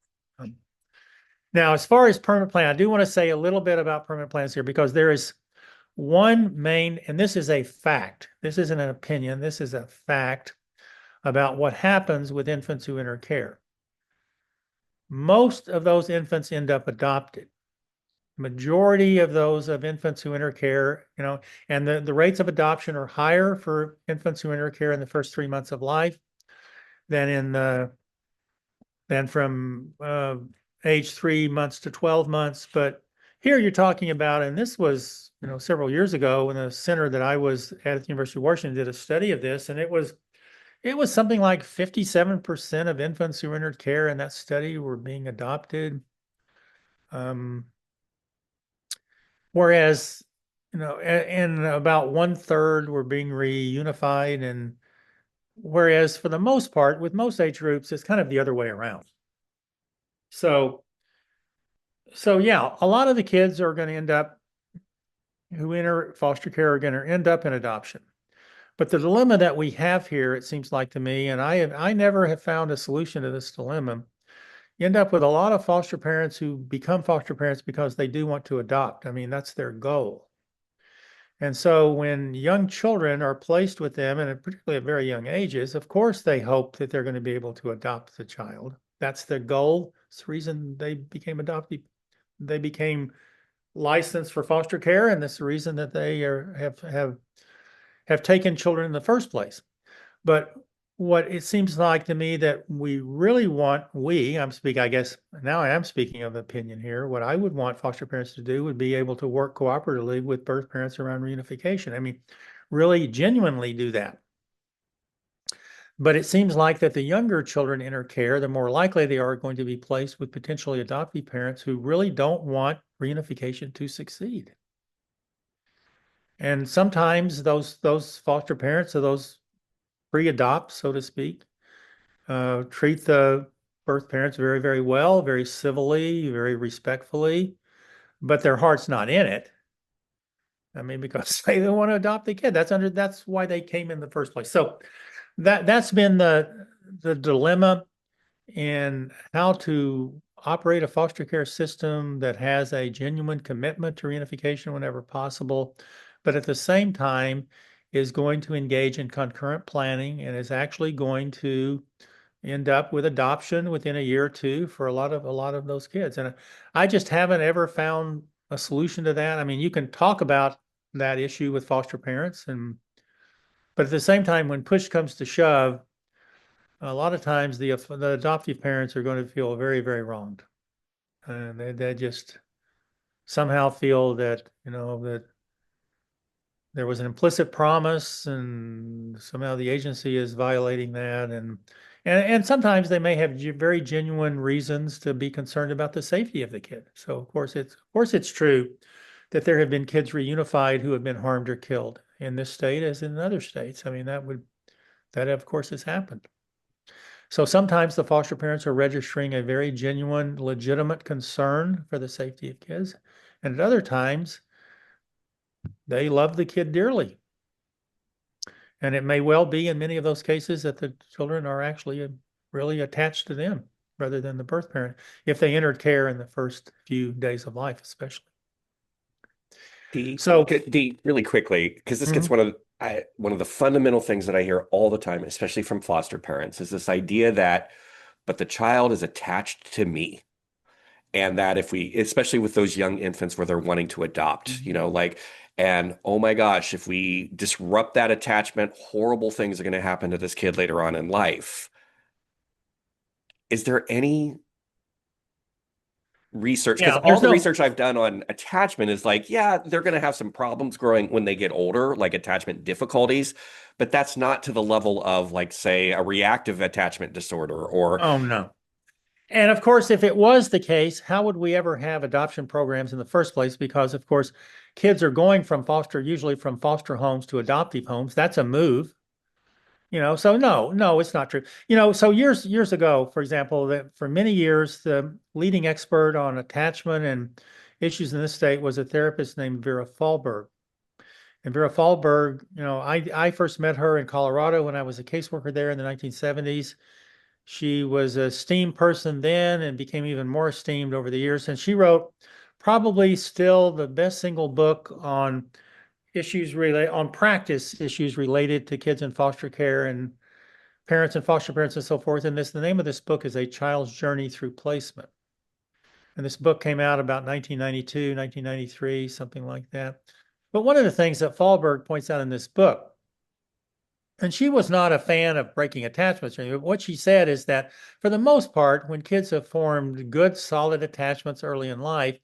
Now, as far as permanent plan, I do want to say a little bit about permanent plans here, because there is one main, and this is a fact. This isn't an opinion. This is a fact about what happens with infants who enter care. Most of those infants end up adopted. Majority of those of infants who enter care, and the rates of adoption are higher for infants who enter care in the first 3 months of life than from age 3 months to 12 months. But here you're talking about, and this was, several years ago when the center that I was at the University of Washington did a study of this, and it was something like 57% of infants who entered care in that study were being adopted. Whereas, and about 1/3 were being reunified, and whereas for the most part, with most age groups, it's kind of the other way around. So yeah, a lot of the kids are going to end up who enter foster care are going to end up in adoption. But the dilemma that we have here, it seems like to me, and I never have found a solution to this dilemma. You end up with a lot of foster parents who become foster parents because they do want to adopt. I mean, that's their goal. And so when young children are placed with them, and particularly at very young ages, of course, they hope that they're going to be able to adopt the child. That's their goal. It's the reason they became adopted. They became licensed for foster care, and that's the reason that they have taken children in the first place. But what it seems like to me that we really want, I guess now I am speaking of opinion here. What I would want foster parents to do would be able to work cooperatively with birth parents around reunification. I mean, really genuinely do that. But it seems like that the younger children enter care, the more likely they are going to be placed with potentially adoptive parents who really don't want reunification to succeed. And sometimes those foster parents or those pre-adopt, so to speak, treat the birth parents very, very well, very civilly, very respectfully, but their heart's not in it. I mean, because they don't want to adopt the kid. That's why they came in the first place. So that's been the dilemma in how to operate a foster care system that has a genuine commitment to reunification whenever possible, but at the same time is going to engage in concurrent planning and is actually going to end up with adoption within a year or two for a lot of those kids. And I just haven't ever found a solution to that. I mean, you can talk about that issue with foster parents, but at the same time, when push comes to shove, a lot of times the adoptive parents are going to feel very, very wronged. And they just somehow feel that, that there was an implicit promise and somehow the agency is violating that. And sometimes they may have very genuine reasons to be concerned about the safety of the kid. So of course it's true that there have been kids reunified who have been harmed or killed in this state as in other states. I mean, that of course has happened. So sometimes the foster parents are registering a very genuine, legitimate concern for the safety of kids. And at other times, they love the kid dearly. And it may well be in many of those cases that the children are actually really attached to them rather than the birth parent, if they entered care in the first few days of life, especially. Really quickly, because this gets one of the fundamental things that I hear all the time, especially from foster parents, is this idea that, but the child is attached to me. And that especially with those young infants where they're wanting to adopt, and oh my gosh, if we disrupt that attachment, horrible things are going to happen to this kid later on in life. Is there any research? Because all the research I've done on attachment is like, yeah, they're going to have some problems growing when they get older, like attachment difficulties, but that's not to the level of, like, say, a reactive attachment disorder or. Oh, no. And of course, if it was the case, how would we ever have adoption programs in the first place? Because of course, kids are going from usually from foster homes to adoptive homes. That's a move. So no, it's not true. So years ago, for example, that for many years, the leading expert on attachment and issues in this state was a therapist named Vera Fahlberg. And Vera Fahlberg, I first met her in Colorado when I was a caseworker there in the 1970s. She was a esteemed person then and became even more esteemed over the years. And she wrote probably still the best single book on practice issues related to kids in foster care and parents and foster parents and so forth. And the name of this book is A Child's Journey Through Placement. And this book came out about 1992, 1993, something like that. But one of the things that Fahlberg points out in this book, and she was not a fan of breaking attachments or anything, but what she said is that for the most part, when kids have formed good, solid attachments early in life,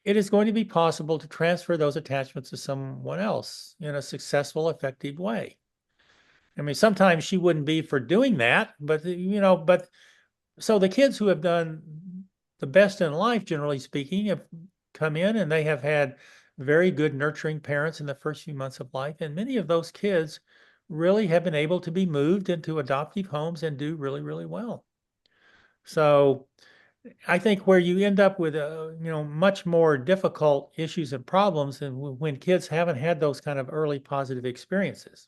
it is going to be possible to transfer those attachments to someone else in a successful, effective way. I mean, sometimes she wouldn't be for doing that, but so the kids who have done the best in life, generally speaking, have come in and they have had very good nurturing parents in the first few months of life. And many of those kids really have been able to be moved into adoptive homes and do really, really well. So I think where you end up with much more difficult issues and problems and when kids haven't had those kind of early positive experiences,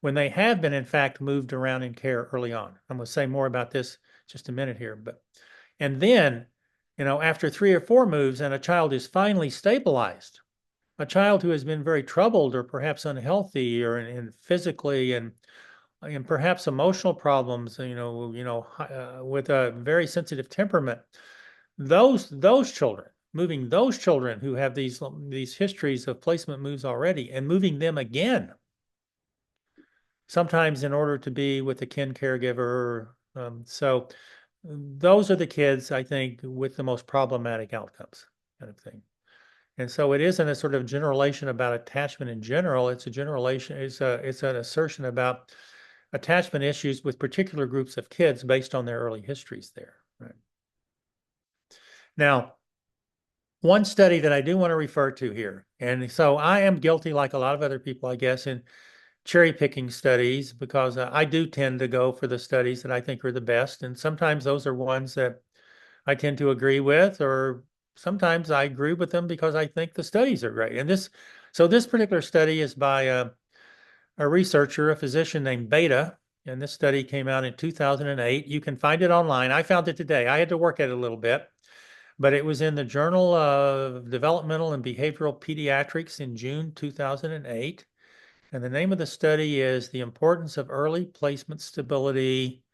when they have been in fact moved around in care early on. I'm going to say more about this just a minute here, and then after 3 or 4 moves and a child is finally stabilized, a child who has been very troubled or perhaps unhealthy or in physically and perhaps emotional problems, with a very sensitive temperament, those children, moving those children who have these histories of placement moves already and moving them again, sometimes in order to be with a kin caregiver. So those are the kids, I think, with the most problematic outcomes, kind of thing. And so it isn't a sort of generalization about attachment in general. It's a generalization. It's an assertion about attachment issues with particular groups of kids based on their early histories there. Right. Now, one study that I do want to refer to here, and so I am guilty, like a lot of other people, I guess, in cherry picking studies because I do tend to go for the studies that I think are the best. And sometimes those are ones that I tend to agree with, or sometimes I agree with them because I think the studies are great. And this particular study is by a researcher, a physician named Bada. And this study came out in 2008. You can find it online. I found it today. I had to work at it a little bit, but it was in the Journal of Developmental and Behavioral Pediatrics in June 2008. And the name of the study is The Importance of Early Placement Stability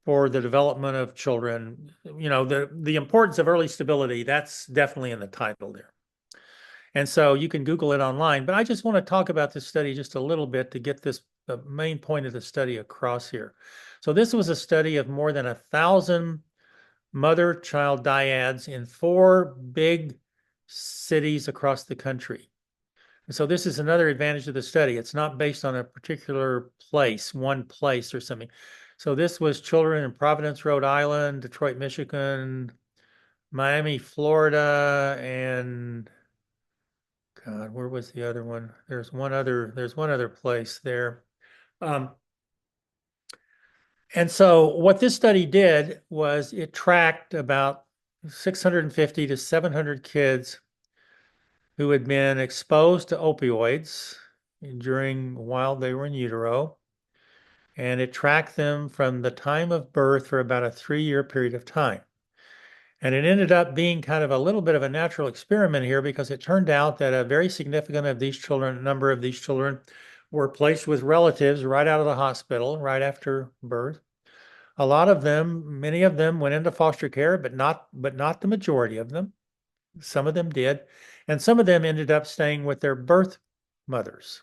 for the Development of Children. The importance of early stability, that's definitely in the title there. And so you can Google it online, but I just want to talk about this study just a little bit to get the main point of the study across here. So this was a study of more than 1,000 mother-child dyads in 4 big cities across the country. So this is another advantage of the study. It's not based on a particular place, one place or something. So this was children in Providence, Rhode Island, Detroit, Michigan, Miami, Florida, and God, where was the other one? There's one other place there. And so what this study did was it tracked about 650 to 700 kids who had been exposed to opioids while they were in utero. And it tracked them from the time of birth for about a 3-year period of time. And it ended up being kind of a little bit of a natural experiment here because it turned out that a very significant number of these children were placed with relatives right out of the hospital, right after birth. Many of them went into foster care, but not the majority of them. Some of them did. And some of them ended up staying with their birth mothers.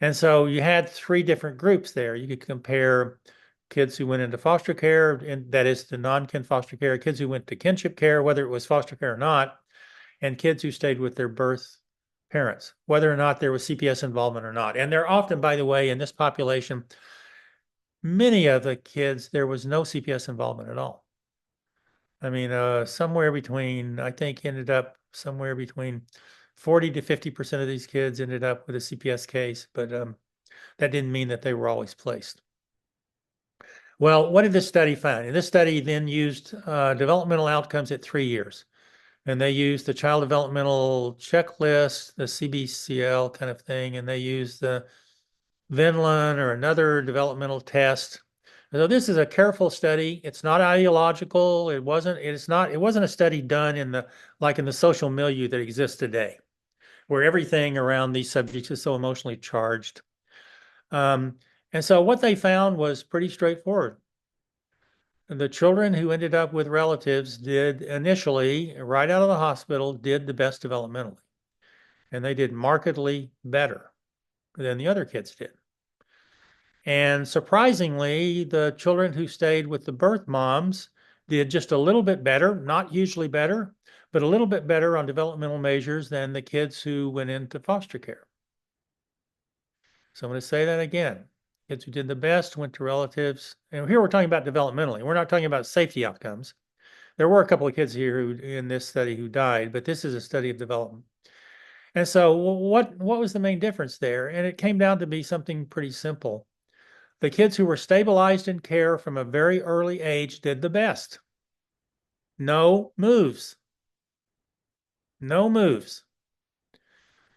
And so you had 3 different groups there. You could compare kids who went into foster care, and that is the non-kin foster care, kids who went to kinship care, whether it was foster care or not, and kids who stayed with their birth parents, whether or not there was CPS involvement or not. And they're often, by the way, in this population, many of the kids, there was no CPS involvement at all. I mean, somewhere between, I think ended up somewhere between 40 to 50% of these kids ended up with a CPS case, but that didn't mean that they were always placed. Well, what did this study find? And this study then used developmental outcomes at 3 years. And they used the child developmental checklist, the CBCL kind of thing, and they used the Vinland or another developmental test. So this is a careful study. It's not ideological. It wasn't a study done in the social milieu that exists today, where everything around these subjects is so emotionally charged. And so what they found was pretty straightforward. The children who ended up with relatives did initially, right out of the hospital, did the best developmentally. And they did markedly better than the other kids did. And surprisingly, the children who stayed with the birth moms did just a little bit better, not hugely better, but a little bit better on developmental measures than the kids who went into foster care. So I'm going to say that again. Kids who did the best went to relatives. And here we're talking about developmentally. We're not talking about safety outcomes. There were a couple of kids here who, in this study who died, but this is a study of development. And so what was the main difference there? And it came down to be something pretty simple. The kids who were stabilized in care from a very early age did the best. No moves. No moves.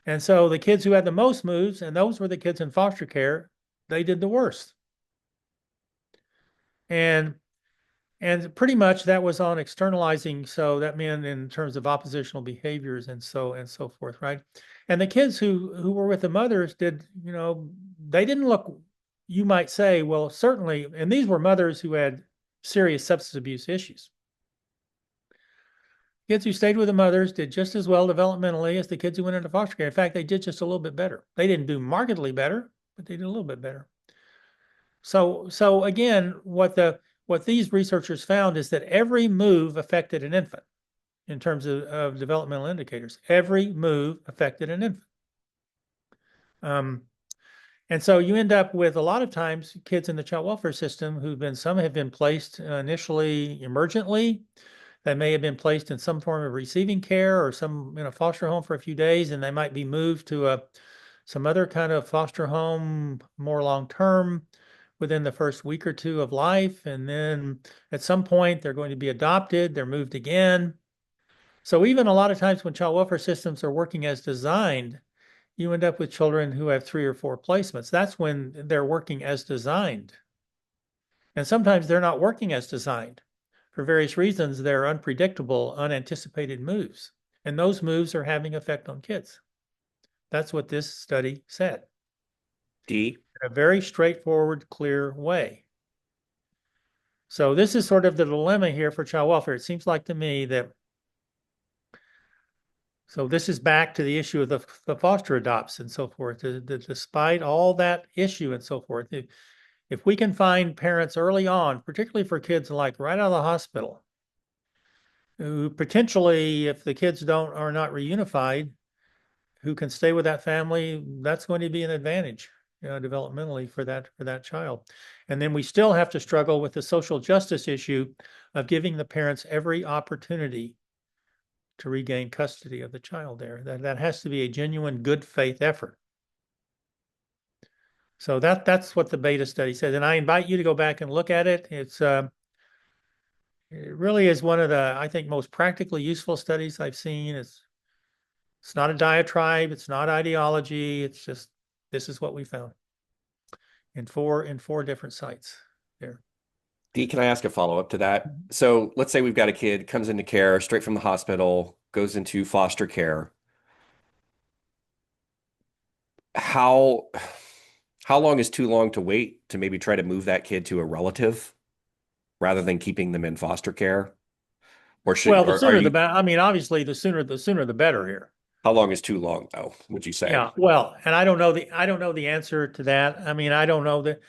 And so the kids who had the most moves, and those were the kids in foster care, they did the worst. And pretty much that was on externalizing. So that meant in terms of oppositional behaviors and so forth, right? And the kids who were with the mothers did, they didn't look, you might say, well, certainly, and these were mothers who had serious substance abuse issues. Kids who stayed with the mothers did just as well developmentally as the kids who went into foster care. In fact, they did just a little bit better. They didn't do markedly better, but they did a little bit better. So again, what these researchers found is that every move affected an infant in terms of developmental indicators. Every move affected an infant. And so you end up with a lot of times kids in the child welfare system some have been placed initially emergently. They may have been placed in some form of receiving care or some in a foster home for a few days, and they might be moved to some other kind of foster home more long-term within the first week or two of life. And then at some point they're going to be adopted, they're moved again. So even a lot of times when child welfare systems are working as designed, you end up with children who have 3 or 4 placements. That's when they're working as designed. And sometimes they're not working as designed. For various reasons, they're unpredictable, unanticipated moves. And those moves are having effect on kids. That's what this study said. D. In a very straightforward, clear way. So this is sort of the dilemma here for child welfare. It seems like to me that, so this is back to the issue of the foster adopts and so forth. Despite all that issue and so forth, if we can find parents early on, particularly for kids like right out of the hospital, who potentially, if the kids are not reunified, who can stay with that family, that's going to be an advantage, developmentally for that child. And then we still have to struggle with the social justice issue of giving the parents every opportunity to regain custody of the child there. That has to be a genuine good faith effort. So that's what the Bada study says. And I invite you to go back and look at it. It really is one of the, I think, most practically useful studies I've seen. It's not a diatribe. It's not ideology. It's just, this is what we found in four different sites there. D, can I ask a follow-up to that? So let's say we've got a kid comes into care straight from the hospital, goes into foster care. How long is too long to wait to maybe try to move that kid to a relative rather than keeping them in foster care? Or The sooner the better. I mean, obviously, the sooner the better here. How long is too long, though, would you say? Yeah, well, and I don't know the answer to that. I mean, I don't know that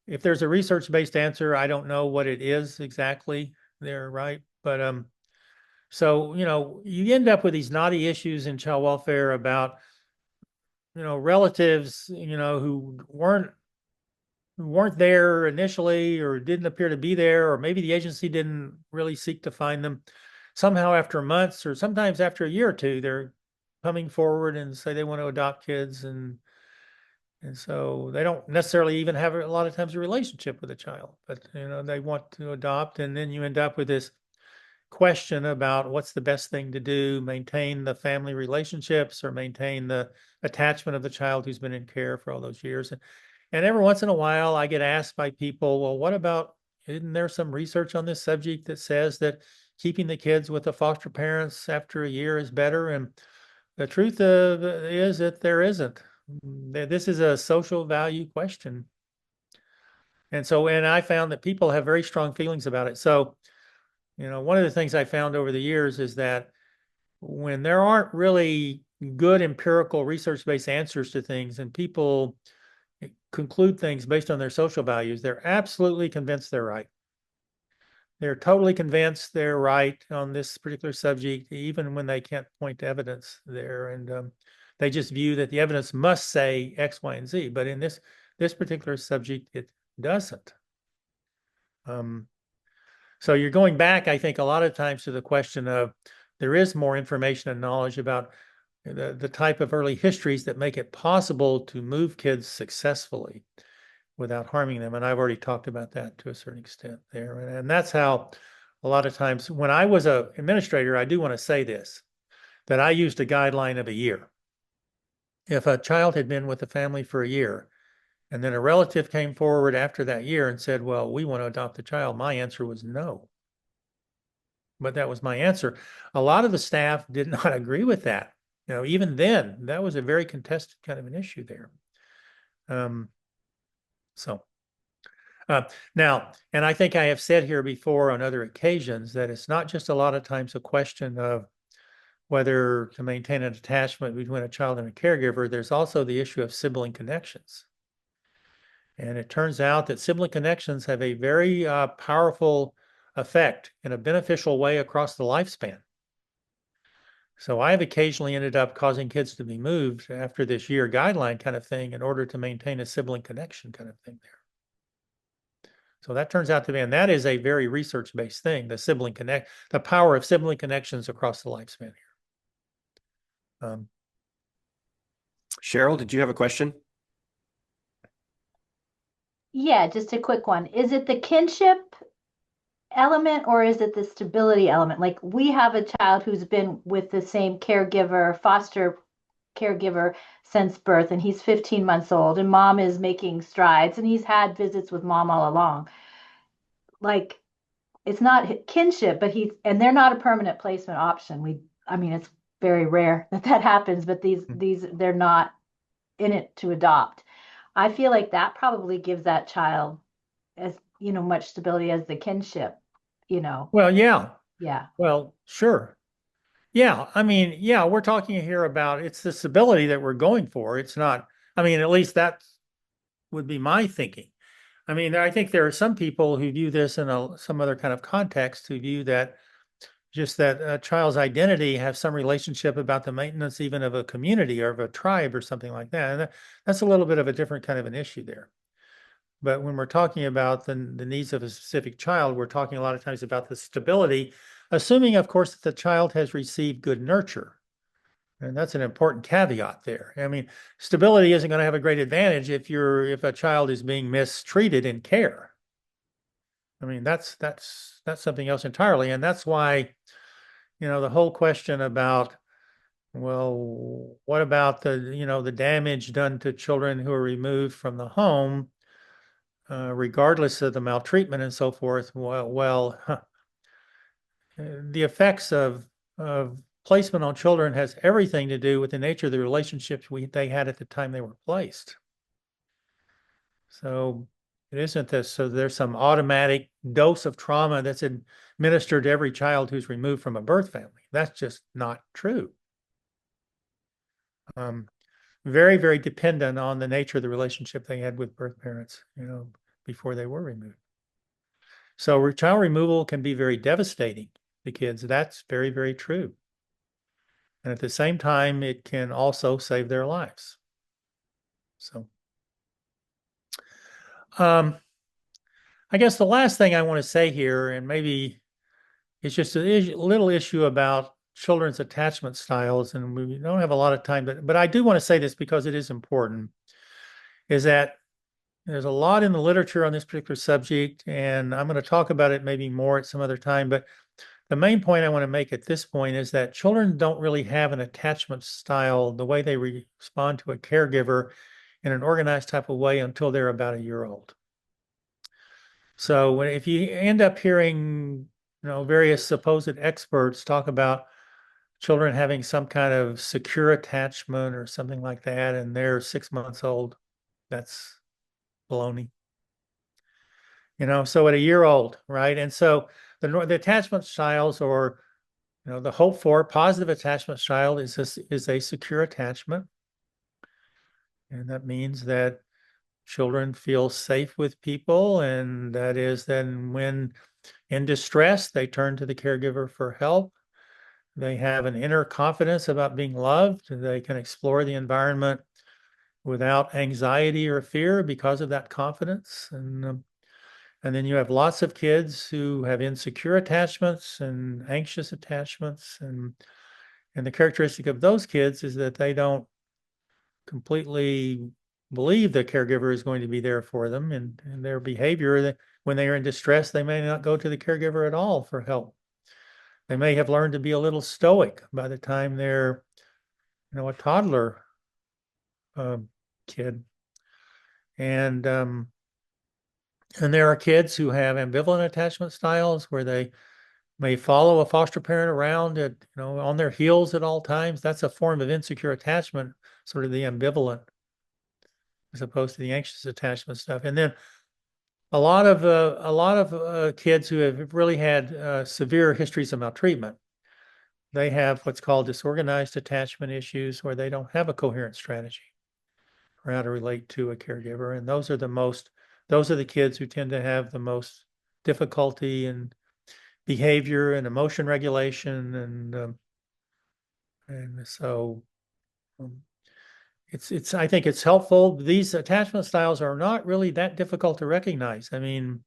if there's a research-based answer, I don't know what it is exactly there, right? But so you end up with these knotty issues in child welfare about relatives who weren't weren't there initially or didn't appear to be there, or maybe the agency didn't really seek to find them. Somehow after months or sometimes after a year or two, they're coming forward and say they want to adopt kids, and so they don't necessarily even have a lot of times a relationship with a child, but they want to adopt, and then you end up with this question about what's the best thing to do, maintain the family relationships or maintain the attachment of the child who's been in care for all those years. And every once in a while, I get asked by people, well, what about, isn't there some research on this subject that says that keeping the kids with the foster parents after a year is better? And the truth is that there isn't. This is a social value question. And I found that people have very strong feelings about it. So, one of the things I found over the years is that when there aren't really good empirical research-based answers to things and people conclude things based on their social values, they're absolutely convinced they're right. They're totally convinced they're right on this particular subject, even when they can't point to evidence there. And they just view that the evidence must say X, Y, and Z. But in this particular subject, it doesn't. So you're going back, I think, a lot of times to the question of there is more information and knowledge about the type of early histories that make it possible to move kids successfully without harming them. And I've already talked about that to a certain extent there. And that's how a lot of times when I was an administrator, I do want to say this, that I used a guideline of a year. If a child had been with the family for a year, and then a relative came forward after that year and said, well, we want to adopt the child, my answer was no. But that was my answer. A lot of the staff did not agree with that. Even then, that was a very contested kind of an issue there. Now, and I think I have said here before on other occasions that it's not just a lot of times a question of whether to maintain an attachment between a child and a caregiver. There's also the issue of sibling connections. And it turns out that sibling connections have a very powerful effect in a beneficial way across the lifespan. So I've occasionally ended up causing kids to be moved after this year guideline kind of thing in order to maintain a sibling connection kind of thing there. So that turns out to be, and that is a very research-based thing, the power of sibling connections across the lifespan here. Cheryl, did you have a question? Yeah, just a quick one. Is it the kinship element or is it the stability element? Like we have a child who's been with the same caregiver, foster caregiver since birth, and he's 15 months old, and mom is making strides, and he's had visits with mom all along. Like it's not kinship, but they're not a permanent placement option. I mean, it's very rare that happens, but they're not in it to adopt. I feel like that probably gives that child as much stability as the kinship, Well, yeah. Yeah. Well, sure. Yeah. I mean, yeah, we're talking here about it's the stability that we're going for. It's not, I mean, at least that would be my thinking. I mean, I think there are some people who view this in some other kind of context, who view that just that a child's identity has some relationship about the maintenance even of a community or of a tribe or something like that. And that's a little bit of a different kind of an issue there. But when we're talking about the needs of a specific child, we're talking a lot of times about the stability, assuming, of course, that the child has received good nurture. And that's an important caveat there. I mean, stability isn't going to have a great advantage if a child is being mistreated in care. I mean, that's something else entirely. And that's why, the whole question about, well, what about the damage done to children who are removed from the home, regardless of the maltreatment and so forth? Well, the effects of placement on children has everything to do with the nature of the relationships they had at the time they were placed. So it isn't this, so there's some automatic dose of trauma that's administered to every child who's removed from a birth family. That's just not true. Very, very dependent on the nature of the relationship they had with birth parents, before they were removed. So child removal can be very devastating to kids. That's very, very true. And at the same time, it can also save their lives. So I guess the last thing I want to say here, and maybe it's just a little issue about children's attachment styles, and we don't have a lot of time, but I do want to say this because it is important, is that there's a lot in the literature on this particular subject, and I'm going to talk about it maybe more at some other time, but the main point I want to make at this point is that children don't really have an attachment style the way they respond to a caregiver in an organized type of way until they're about a year old. So if you end up hearing, various supposed experts talk about children having some kind of secure attachment or something like that, and they're 6 months old, that's baloney. So at a year old, right? And so the attachment styles, or the hope for positive attachment style is a secure attachment, and that means that children feel safe with people, and that is then when in distress they turn to the caregiver for help. They have an inner confidence about being loved. They can explore the environment without anxiety or fear because of that confidence. And then you have lots of kids who have insecure attachments and anxious attachments. And the characteristic of those kids is that they don't completely believe the caregiver is going to be there for them. And their behavior, when they are in distress, they may not go to the caregiver at all for help. They may have learned to be a little stoic by the time they're, a toddler kid. And there are kids who have ambivalent attachment styles where they may follow a foster parent around on their heels at all times. That's a form of insecure attachment, sort of the ambivalent, as opposed to the anxious attachment stuff. And then a lot of kids who have really had severe histories of maltreatment, they have what's called disorganized attachment issues, where they don't have a coherent strategy for how to relate to a caregiver. And those are the kids who tend to have the most difficulty in behavior and emotion regulation. And so I think it's helpful. These attachment styles are not really that difficult to recognize. I mean,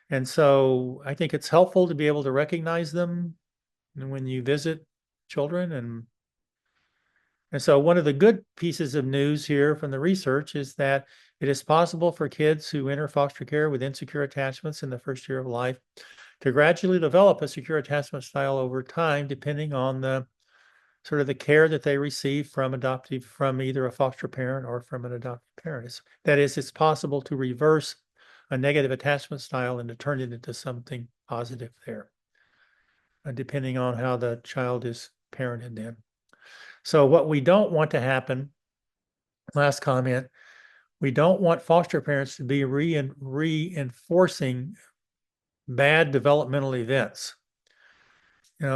and so I think it's helpful to be able to recognize them when you visit children. And so one of the good pieces of news here from the research is that it is possible for kids who enter foster care with insecure attachments in the first year of life to gradually develop a secure attachment style over time, depending on the sort of the care that they receive from either a foster parent or from an adoptive parent. That is, it's possible to reverse a negative attachment style and to turn it into something positive there, depending on how the child is parented then. So what we don't want to happen, last comment, we don't want foster parents to be reinforcing bad developmental events.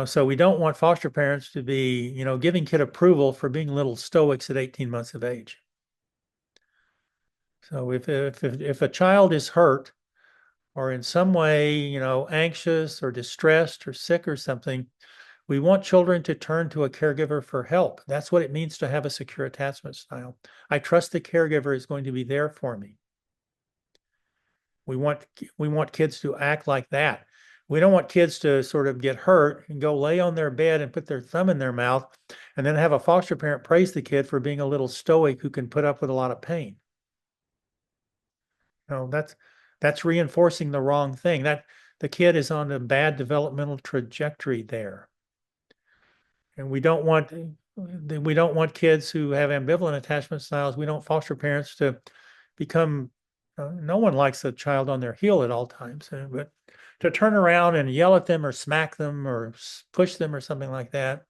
So we don't want foster parents to be, giving kid approval for being little stoics at 18 months of age. So if a child is hurt or in some way, anxious or distressed or sick or something, we want children to turn to a caregiver for help. That's what it means to have a secure attachment style. I trust the caregiver is going to be there for me. We want kids to act like that. We don't want kids to sort of get hurt and go lay on their bed and put their thumb in their mouth and then have a foster parent praise the kid for being a little stoic who can put up with a lot of pain. That's reinforcing the wrong thing. That the kid is on a bad developmental trajectory there. And we don't want kids who have ambivalent attachment styles. We don't foster parents to become, no one likes a child on their heel at all times, but to turn around and yell at them or smack them or push them or something like that,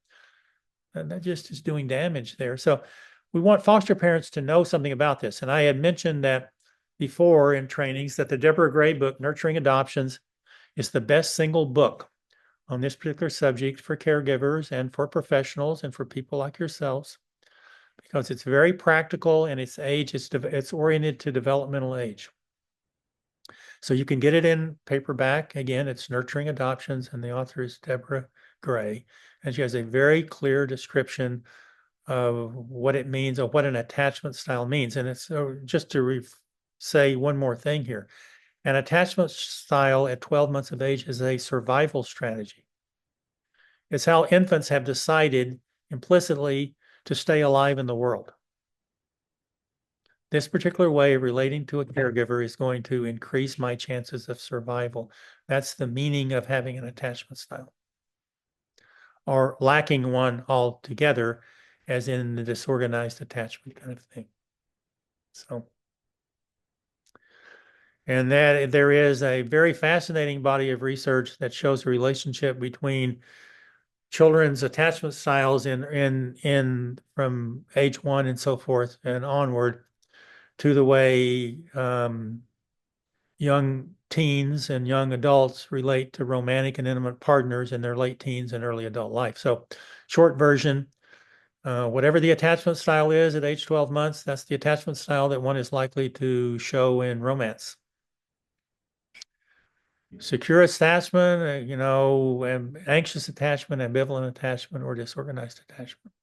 that just is doing damage there. So we want foster parents to know something about this. And I had mentioned that before in trainings that the Deborah Gray book, Nurturing Adoptions, is the best single book on this particular subject for caregivers and for professionals and for people like yourselves, because it's very practical and it's oriented to developmental age. So you can get it in paperback. Again, it's Nurturing Adoptions, and the author is Deborah Gray, and she has a very clear description of what it means, or what an attachment style means. And it's just to say one more thing here. An attachment style at 12 months of age is a survival strategy. It's how infants have decided implicitly to stay alive in the world. This particular way of relating to a caregiver is going to increase my chances of survival. That's the meaning of having an attachment style, or lacking one altogether, as in the disorganized attachment kind of thing. So, and that there is a very fascinating body of research that shows the relationship between children's attachment styles in from age 1 and so forth and onward to the way young teens and young adults relate to romantic and intimate partners in their late teens and early adult life. So, short version, whatever the attachment style is at age 12 months, that's the attachment style that one is likely to show in romance. Secure attachment, anxious attachment, ambivalent attachment, or disorganized attachment.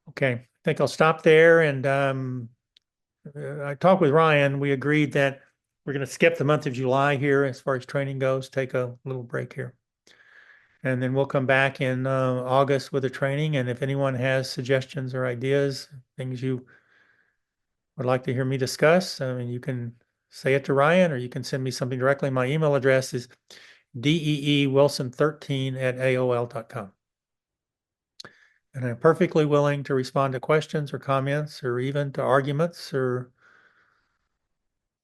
Okay, I think I'll stop there. And I talked with Ryan. We agreed that we're going to skip the month of July here as far as training goes, take a little break here. And then we'll come back in August with a training. And if anyone has suggestions or ideas, things you would like to hear me discuss, I mean, you can say it to Ryan or you can send me something directly. My email address is deewilson13@aol.com. And I'm perfectly willing to respond to questions or comments or even to arguments, or,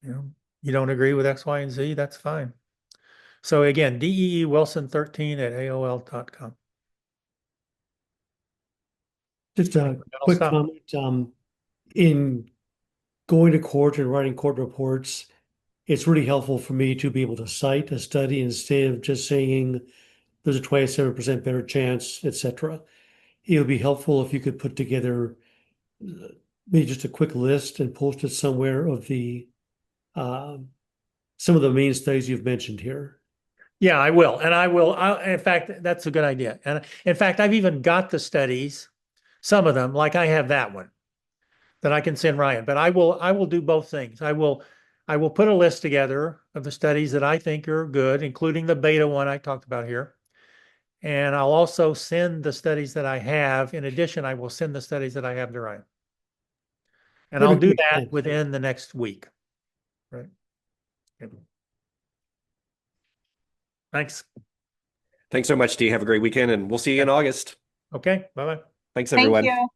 you don't agree with X, Y, and Z, that's fine. So again, deewilson13@aol.com. Just a quick comment. In going to court and writing court reports, it's really helpful for me to be able to cite a study instead of just saying there's a 27% better chance, etc. It would be helpful if you could put together maybe just a quick list and post it somewhere of some of the main studies you've mentioned here. Yeah, I will. And in fact, that's a good idea. And in fact, I've even got the studies, some of them, like I have that one that I can send Ryan, but I will do both things. I will put a list together of the studies that I think are good, including the beta one I talked about here. And I'll also send the studies that I have. In addition, I will send the studies that I have to Ryan. And I'll do that within the next week. Right. Thanks. Thanks so much, Dee. Have a great weekend, and we'll see you in August. Okay. Bye-bye. Thanks, everyone. Thank you.